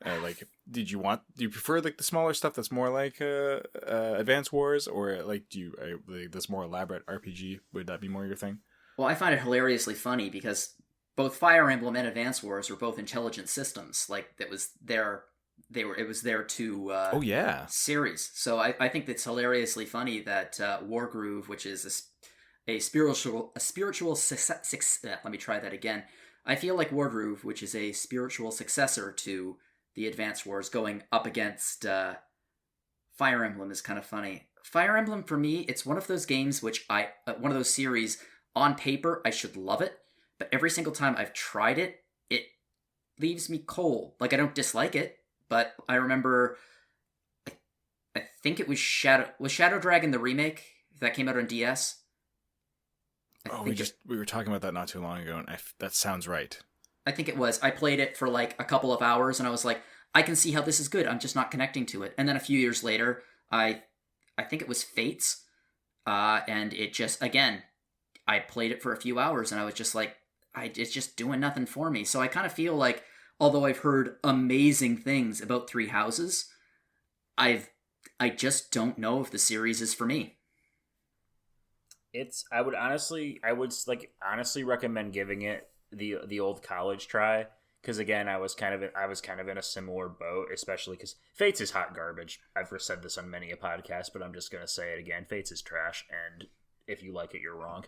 Like, do you prefer like the smaller stuff that's more like Advance Wars, or like this more elaborate RPG? Would that be more your thing? Well, I find it hilariously funny because both Fire Emblem and Advance Wars were both intelligent systems. Like it was their two Oh yeah, series. So I think it's hilariously funny that Wargroove, which is a spiritual let me try that again. I feel like Wargroove, which is a spiritual successor to the Advance Wars, going up against Fire Emblem is kind of funny. Fire Emblem, for me, it's one of those games which one of those series, on paper, I should love it, but every single time I've tried it, it leaves me cold. Like, I don't dislike it, but I remember, I think it was Shadow Dragon the remake that came out on DS. We were talking about that not too long ago, and that sounds right. I think it was. I played it for like a couple of hours, and I was like, I can see how this is good. I'm just not connecting to it. And then a few years later, I think it was Fates, and it just, again, I played it for a few hours, and I was just like, it's just doing nothing for me. So I kind of feel like, although I've heard amazing things about Three Houses, I just don't know if the series is for me. I would honestly recommend giving it the old college try, because again, I was kind of in a similar boat, especially because Fates is hot garbage. I've said this on many a podcast, but I'm just gonna say it again. Fates is trash, and if you like it, you're wrong.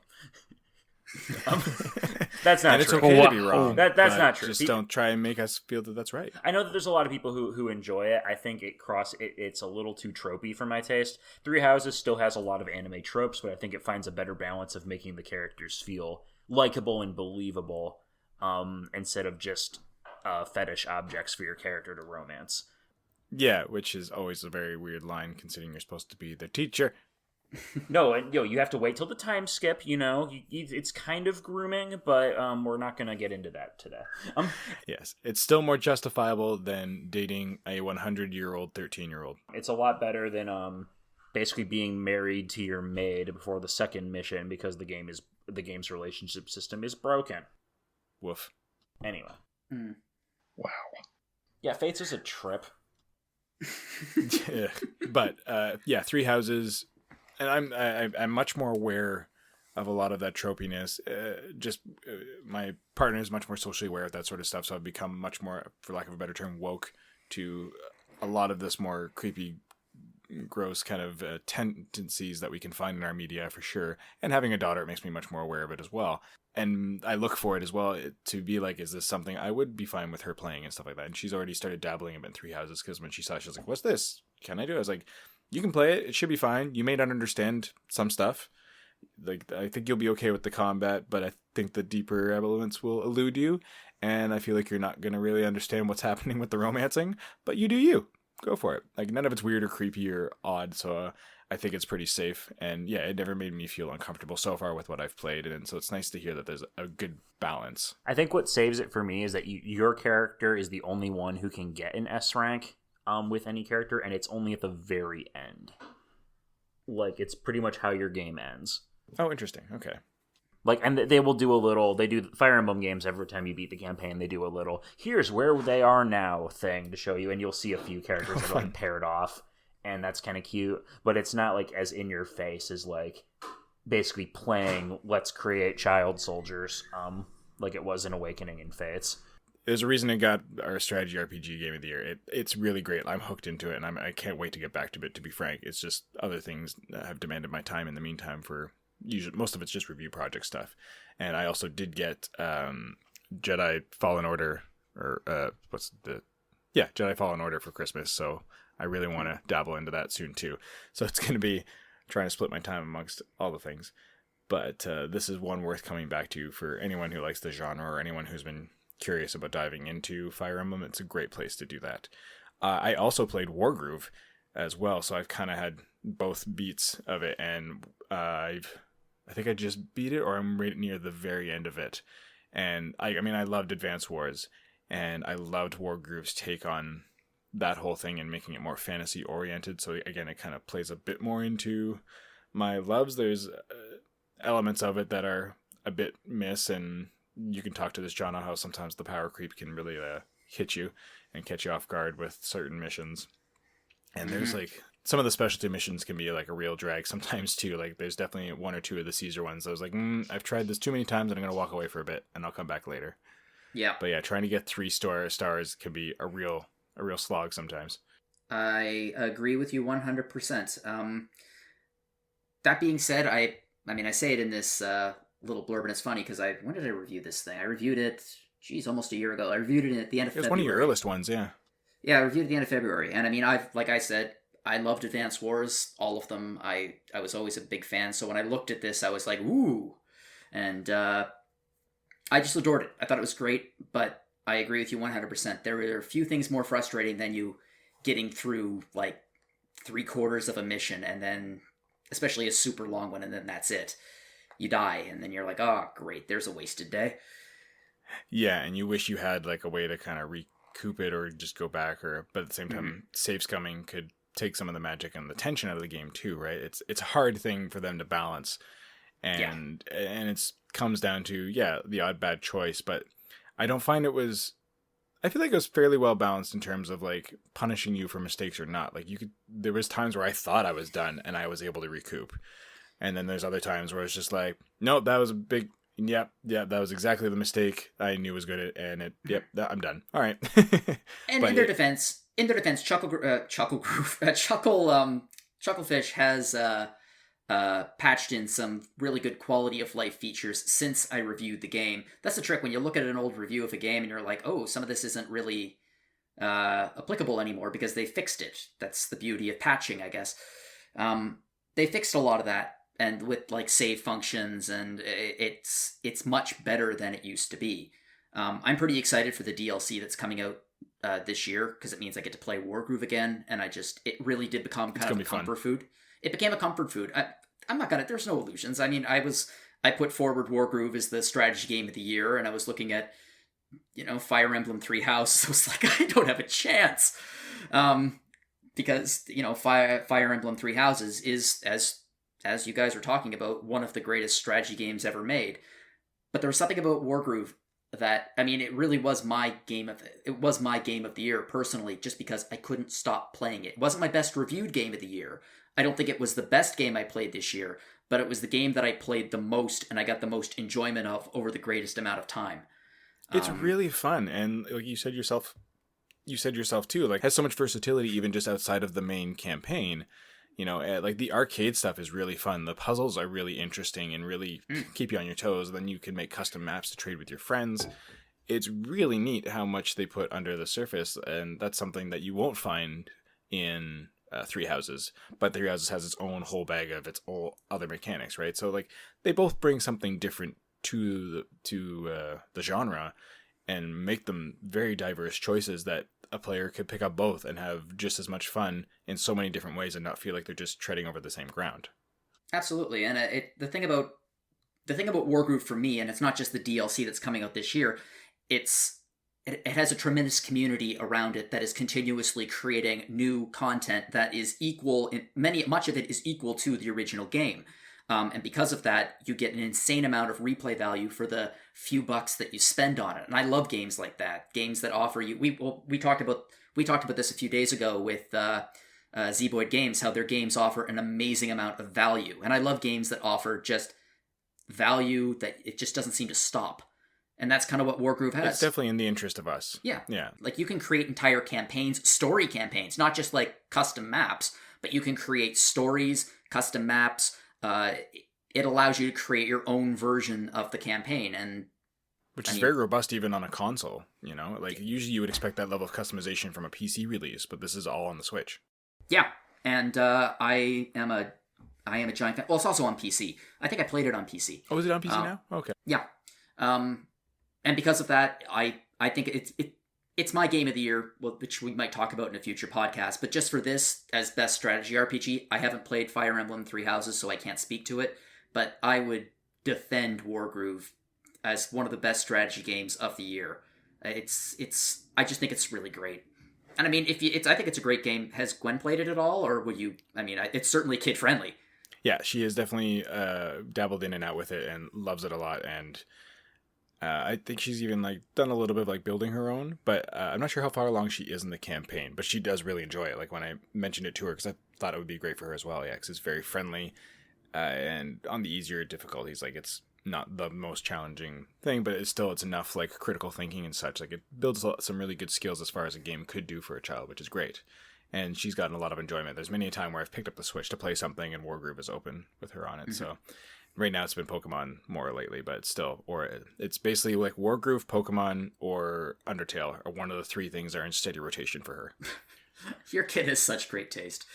That's not and true. It's okay to be wrong. That's not true. Just don't try and make us feel that that's right. I know that there's a lot of people who enjoy it. I think it's a little too tropey for my taste. Three Houses still has a lot of anime tropes, but I think it finds a better balance of making the characters feel likable and believable, instead of just fetish objects for your character to romance. Yeah, which is always a very weird line, considering you're supposed to be the teacher. No, and you have to wait till the time skip. It's kind of grooming, but we're not gonna get into that today. Yes, it's still more justifiable than dating a 100-year-old 13-year-old. It's a lot better than basically being married to your maid before the second mission, because the game's relationship system is broken. Woof. Anyway. Wow. Yeah, Fates is a trip. Yeah. But Three Houses. And I'm much more aware of a lot of that tropiness. My partner is much more socially aware of that sort of stuff, so I've become much more, for lack of a better term, woke to a lot of this more creepy, gross kind of tendencies that we can find in our media, for sure. And having a daughter, it makes me much more aware of it as well. And I look for it as well to be like, is this something I would be fine with her playing and stuff like that? And she's already started dabbling a bit in Three Houses, because when she saw it, she was like, what's this? Can I do it? I was like, you can play it. It should be fine. You may not understand some stuff. Like, I think you'll be okay with the combat, but I think the deeper elements will elude you. And I feel like you're not going to really understand what's happening with the romancing, but you do you. Go for it. Like, none of it's weird or creepy or odd, so I think it's pretty safe. And yeah, it never made me feel uncomfortable so far with what I've played. And so it's nice to hear that there's a good balance. I think what saves it for me is that your character is the only one who can get an S rank. With any character, and it's only at the very end. Like, it's pretty much how your game ends. Oh, interesting. Okay. Like, and they will do a little, they do Fire Emblem games every time you beat the campaign, they do a little, here's where they are now thing to show you, and you'll see a few characters that are like paired off, and that's kind of cute, but it's not like as in your face as like basically playing let's create child soldiers, like it was in Awakening and Fates. There's a reason it got our strategy RPG game of the year. It's really great. I'm hooked into it, and I can't wait to get back to it, to be frank. It's just other things that have demanded my time in the meantime, for usually most of it's just review project stuff. And I also did get Jedi Fallen Order, or Jedi Fallen Order for Christmas, so I really want to dabble into that soon too. So it's going to be trying to split my time amongst all the things. But this is one worth coming back to for anyone who likes the genre, or anyone who's been curious about diving into Fire Emblem. It's a great place to do that. I also played Wargroove as well, so I've kind of had both beats of it, and I think I just beat it, or I'm right near the very end of it. And I loved Advance Wars, and I loved Wargroove's take on that whole thing and making it more fantasy oriented. So again, it kind of plays a bit more into my loves. There's elements of it that are a bit miss, and you can talk to this John on how sometimes the power creep can really hit you and catch you off guard with certain missions. And there's like some of the specialty missions can be like a real drag sometimes too. Like there's definitely one or two of the Caesar ones. I was like, I've tried this too many times, and I'm gonna walk away for a bit, and I'll come back later. Yeah. But yeah, trying to get 3 stars can be a real slog sometimes. I agree with you 100%. That being said, I say it in this little blurb, and it's funny because when did I review this thing? I reviewed it, almost a year ago. I reviewed it at the end of February. It was one of your earliest ones, yeah. Yeah, I reviewed it at the end of February, and like I said, I loved Advance Wars, all of them. I was always a big fan, so when I looked at this, I was like, ooh, and I just adored it. I thought it was great, but I agree with you 100%. There are a few things more frustrating than you getting through like 3/4 of a mission, and then especially a super long one, and then that's it. You die, and then you're like, oh, great, there's a wasted day. Yeah, and you wish you had like a way to kind of recoup it or just go back, but at the same time, save scumming could take some of the magic and the tension out of the game too, right? It's a hard thing for them to balance. and it's comes down to the odd bad choice, but I don't find it was. I feel like it was fairly well balanced in terms of like punishing you for mistakes or not. Like there was times where I thought I was done and I was able to recoup, and then there's other times where it's just like, no, that was a big, that was exactly the mistake I knew was good at, and I'm done. All right. And in their defense, Chucklefish has patched in some really good quality of life features since I reviewed the game. That's the trick when you look at an old review of a game and you're like, oh, some of this isn't really applicable anymore because they fixed it. That's the beauty of patching, I guess. They fixed a lot of that, and with like save functions, and it's much better than it used to be. I'm pretty excited for the DLC that's coming out this year because it means I get to play Wargroove again, and it really did become kind of a comfort food. It became a comfort food. I'm not gonna. There's no illusions. I mean, I put forward Wargroove as the strategy game of the year, and I was looking at, Fire Emblem Three Houses. I was like, I don't have a chance, because Fire Emblem Three Houses is, as you guys were talking about, one of the greatest strategy games ever made. But there was something about Wargroove that, I mean, it really was my game of the year personally, just because I couldn't stop playing it. It wasn't my best reviewed game of the year. I don't think it was the best game I played this year, but it was the game that I played the most and I got the most enjoyment of over the greatest amount of time. It's really fun, and like you said yourself too, like has so much versatility even just outside of the main campaign. Like the arcade stuff is really fun. The puzzles are really interesting and really keep you on your toes. Then you can make custom maps to trade with your friends. It's really neat how much they put under the surface, and that's something that you won't find in Three Houses. But Three Houses has its own whole bag of its own other mechanics, right? So like they both bring something different to the genre and make them very diverse choices that a player could pick up both and have just as much fun in so many different ways and not feel like they're just treading over the same ground. Absolutely. And the thing about Wargroove for me, and it's not just the DLC that's coming out this year, it has a tremendous community around it that is continuously creating new content that is much of it is equal to the original game. And because of that, you get an insane amount of replay value for the few bucks that you spend on it. And I love games like that. Games that offer you. We talked about this a few days ago with Zboid Games, how their games offer an amazing amount of value. And I love games that offer just value that it just doesn't seem to stop. And that's kind of what Wargroove has. It's definitely in the interest of us. Yeah. Yeah. Like you can create entire campaigns, story campaigns, not just like custom maps, but you can create stories, custom maps. It allows you to create your own version of the campaign, and which is very robust even on a console. Like usually you would expect that level of customization from a PC release, but this is all on the Switch. Yeah, and I am a giant fan. Well, it's also on PC. I think I played it on PC. Oh, is it on PC now? Okay. Yeah, and because of that, I think it's my game of the year, which we might talk about in a future podcast. But just for this, as best strategy RPG, I haven't played Fire Emblem Three Houses, so I can't speak to it. But I would defend Wargroove as one of the best strategy games of the year. I just think it's really great. And I mean, I think it's a great game. Has Gwen played it at all, or would you? I mean, it's certainly kid friendly. Yeah, she has definitely dabbled in and out with it and loves it a lot. And I think she's even like done a little bit of like building her own, but I'm not sure how far along she is in the campaign. But she does really enjoy it. Like when I mentioned it to her, because I thought it would be great for her as well. Yeah, because it's very friendly, and on the easier difficulties, like it's not the most challenging thing, but it's enough like critical thinking and such. Like it builds some really good skills as far as a game could do for a child, which is great. And she's gotten a lot of enjoyment. There's many a time where I've picked up the Switch to play something and Wargroove is open with her on it. Mm-hmm. So right now it's been Pokemon more lately, but still, or it's basically like Wargroove, Pokemon, or Undertale are one of the three things that are in steady rotation for her. Your kid has such great taste.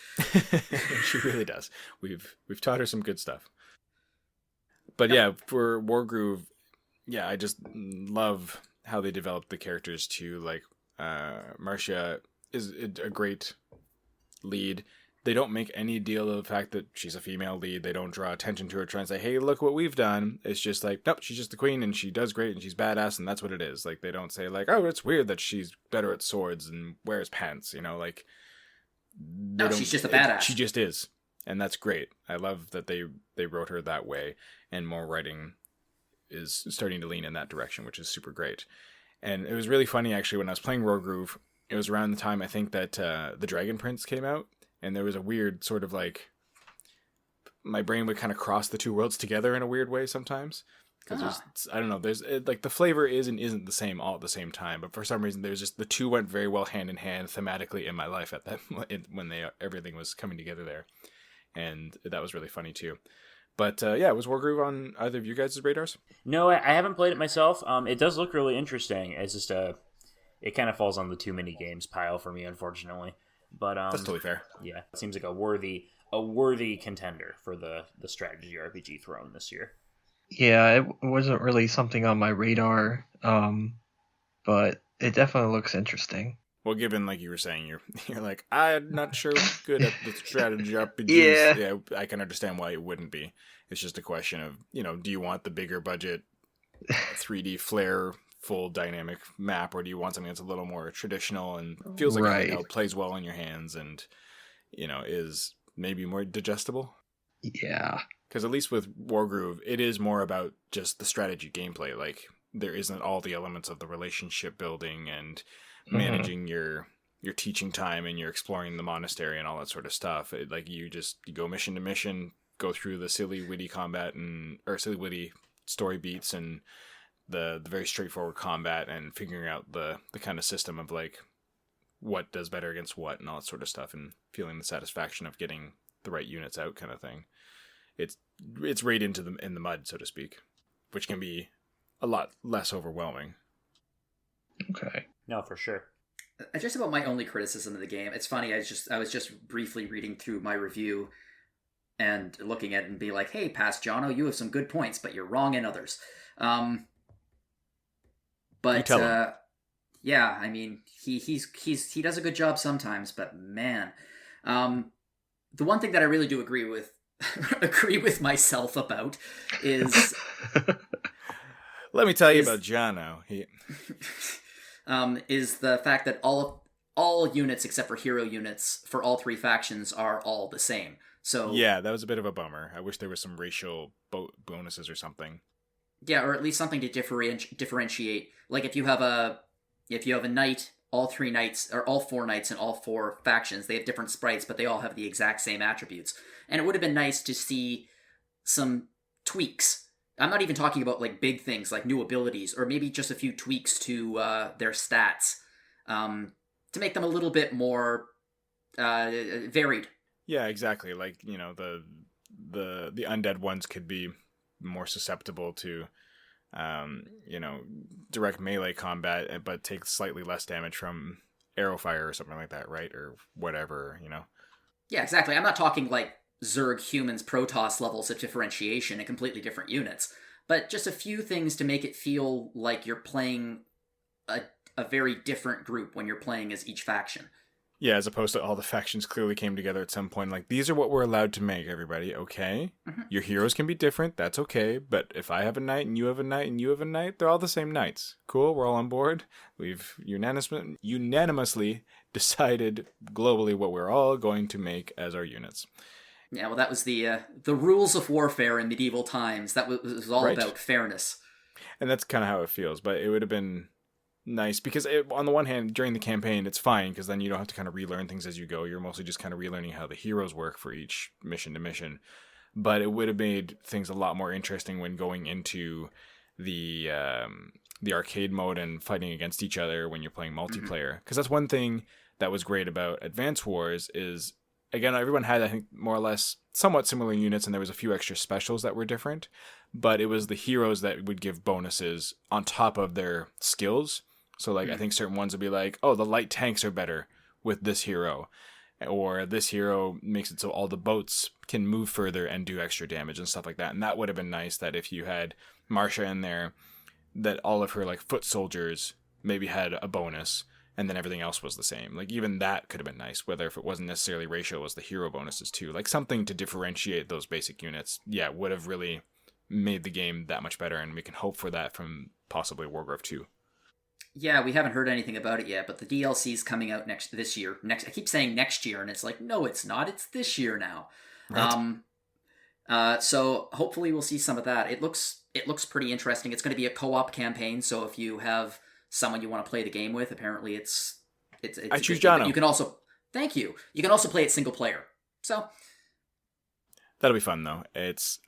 She really does. We've taught her some good stuff. But yeah, for Wargroove, I just love how they developed the characters too. Like Marcia is a great lead. They don't make any deal of the fact that she's a female lead. They don't draw attention to her trying to say, hey, look what we've done. It's just like, nope, she's just the queen and she does great and she's badass and that's what it is. Like they don't say like, oh, it's weird that she's better at swords and wears pants, like. No, she's just a badass. She just is. And that's great. I love that they wrote her that way, and more writing is starting to lean in that direction, which is super great. And it was really funny, actually, when I was playing Wargroove, it was around the time, I think, that the Dragon Prince came out, and there was a weird sort of like, my brain would kind of cross the two worlds together in a weird way sometimes. Because I don't know, there's like the flavor is and isn't the same all at the same time, but for some reason there's just the two went very well hand in hand thematically in my life at that when everything was coming together there, and that was really funny too. But yeah, was Wargroove on either of you guys' radars? No, I haven't played it myself. It does look really interesting. It's just it kind of falls on the too many games pile for me, unfortunately. But that's totally fair. Yeah, it seems like a worthy contender for the strategy RPG throne this year. Yeah, it wasn't really something on my radar, but it definitely looks interesting. Well, given, like you were saying, you're like, I'm not sure good at the strategy RPGs. Yeah, I can understand why it wouldn't be. It's just a question of, do you want the bigger budget 3D flare full dynamic map, or do you want something that's a little more traditional and feels like it plays well in your hands and, is maybe more digestible? Yeah. Because at least with Wargroove, it is more about just the strategy gameplay. Like, there isn't all the elements of the relationship building and managing your teaching time and you're exploring the monastery and all that sort of stuff. You go mission to mission, go through the silly witty combat or silly witty story beats and the very straightforward combat and figuring out the kind of system of like what does better against what and all that sort of stuff and feeling the satisfaction of getting the right units out kind of thing. It's right in the mud, so to speak, which can be a lot less overwhelming. Okay. No, for sure. Just about my only criticism of the game. It's funny. I was just briefly reading through my review and looking at it and be like, "Hey, Past Jono, you have some good points, but you're wrong in others." But yeah, I mean, he does a good job sometimes, but man, the one thing that I really do agree with myself about is let me tell you about Jono. Is the fact that all units except for hero units for all three factions are all the same. So yeah, that was a bit of a bummer. I wish there was some racial bonuses or something. Yeah, or at least something to differentiate. Like if you have a knight, all three knights or all four knights in all four factions, they have different sprites, but they all have the exact same attributes. And it would have been nice to see some tweaks. I'm not even talking about like big things like new abilities, or maybe just a few tweaks to their stats to make them a little bit more varied. Yeah, exactly. Like the undead ones could be more susceptible to direct melee combat, but take slightly less damage from arrow fire or something like that, right? Or whatever, Yeah, exactly. I'm not talking like Zerg humans Protoss levels of differentiation in completely different units, but just a few things to make it feel like you're playing a very different group when you're playing as each faction. Yeah, as opposed to all the factions clearly came together at some point. Like, these are what we're allowed to make, everybody, okay? Mm-hmm. Your heroes can be different, that's okay. But if I have a knight and you have a knight and you have a knight, they're all the same knights. Cool, we're all on board. We've unanimously decided globally what we're all going to make as our units. Yeah, well, that was the rules of warfare in medieval times. That was all about fairness. And that's kind of how it feels. But it would have been nice because on the one hand, during the campaign, it's fine because then you don't have to kind of relearn things as you go. You're mostly just kind of relearning how the heroes work for each mission to mission. But it would have made things a lot more interesting when going into the arcade mode and fighting against each other when you're playing multiplayer. Because that's one thing that was great about Advance Wars is, again, everyone had, I think, more or less somewhat similar units, and there was a few extra specials that were different. But it was the heroes that would give bonuses on top of their skills. So, like, I think certain ones would be like, oh, the light tanks are better with this hero. Or this hero makes it so all the boats can move further and do extra damage and stuff like that. And that would have been nice that if you had Marsha in there, that all of her, like, foot soldiers maybe had a bonus, and then everything else was the same. Like, even that could have been nice, whether if it wasn't necessarily ratio, it was the hero bonuses too. Like, something to differentiate those basic units, yeah, would have really made the game that much better, and we can hope for that from possibly Warcraft 2. Yeah, we haven't heard anything about it yet, but the DLC is coming out this year. I keep saying next year, and it's like, no, it's not. It's this year now. Right. So hopefully we'll see some of that. It looks pretty interesting. It's going to be a co-op campaign, so if you have someone you want to play the game with, apparently it's I a choose good thing. But Jono. you can also thank you. You can also play it single player. So That'll be fun though.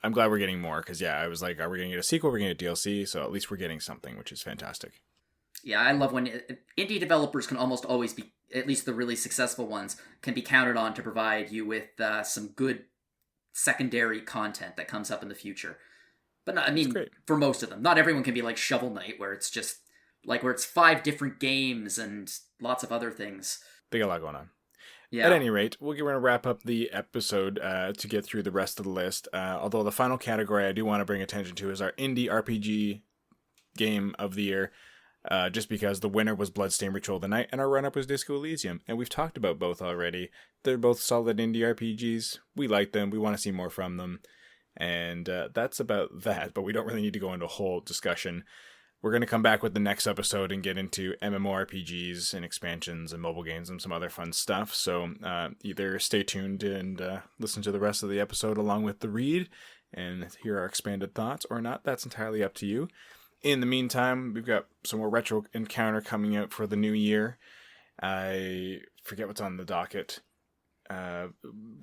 I'm glad we're getting more because I was like, are we going to get a sequel? We're going to get DLC, so at least we're getting something, which is fantastic. yeah, I love when indie developers can almost always be, at least the really successful ones, can be counted on to provide you with some good secondary content that comes up in the future. But I mean, great. for most of them, not everyone can be like Shovel Knight, where it's just like where it's 5 different games and lots of other things. They got a lot going on. Yeah. At any rate, we're going to wrap up the episode to get through the rest of the list. Although the final category I do want to bring attention to is our indie RPG game of the year. Just because the winner was Bloodstained Ritual of the Night and our run-up was Disco Elysium. And we've talked about both already. They're both solid indie RPGs. We like them. We want to see more from them. And that's about that. But we don't really need to go into a whole discussion. We're going to come back with the next episode and get into MMORPGs and expansions and mobile games and some other fun stuff. So either stay tuned and listen to the rest of the episode along with the read and hear our expanded thoughts or not. That's entirely up to you. In the meantime, we've got some more Retro Encounter coming out for the new year. I forget what's on the docket.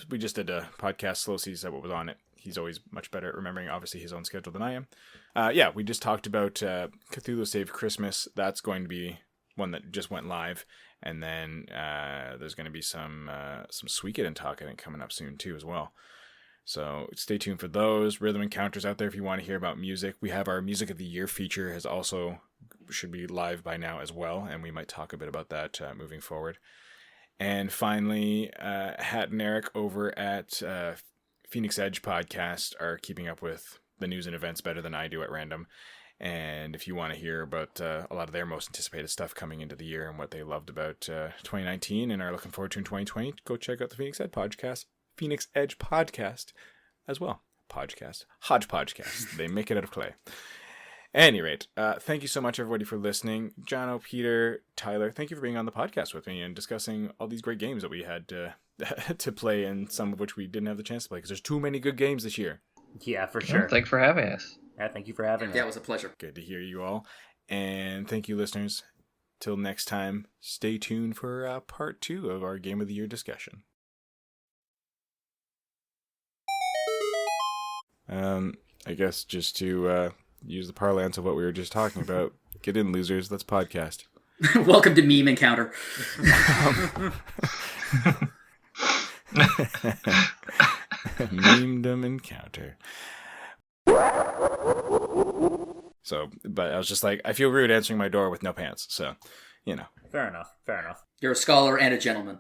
We just did a podcast. Slow C said what was on it. He's always much better at remembering, obviously, his own schedule than I am. We just talked about Cthulhu Save Christmas. That's going to be one that just went live. And then there's going to be some Suikoden talk, I think, coming up soon, too, as well. So stay tuned for those. Rhythm Encounters out there if you want to hear about music. We have our Music of the Year feature should be live by now as well. And we might talk a bit about that moving forward. And finally, Hat and Eric over at Phoenix Edge Podcast are keeping up with the news and events better than I do at random. And if you want to hear about a lot of their most anticipated stuff coming into the year and what they loved about 2019 and are looking forward to in 2020, go check out the Phoenix Edge Podcast as well. Hodgepodcast. They make it out of clay. At any rate, thank you so much, everybody, for listening. Jono, Peter, Tyler, thank you for being on the podcast with me and discussing all these great games that we had to play, and some of which we didn't have the chance to play because there's too many good games this year. Yeah, for sure. Well, thanks for having us. Yeah, thank you for having me. Yeah, it was a pleasure. Good to hear you all. And thank you, listeners. Till next time, stay tuned for part 2 of our Game of the Year discussion. I guess just to use the parlance of what we were just talking about, get in, losers. Let's podcast. Welcome to Meme Encounter. Memedom Encounter. So, but I was just like, I feel rude answering my door with no pants. So, Fair enough. You're a scholar and a gentleman.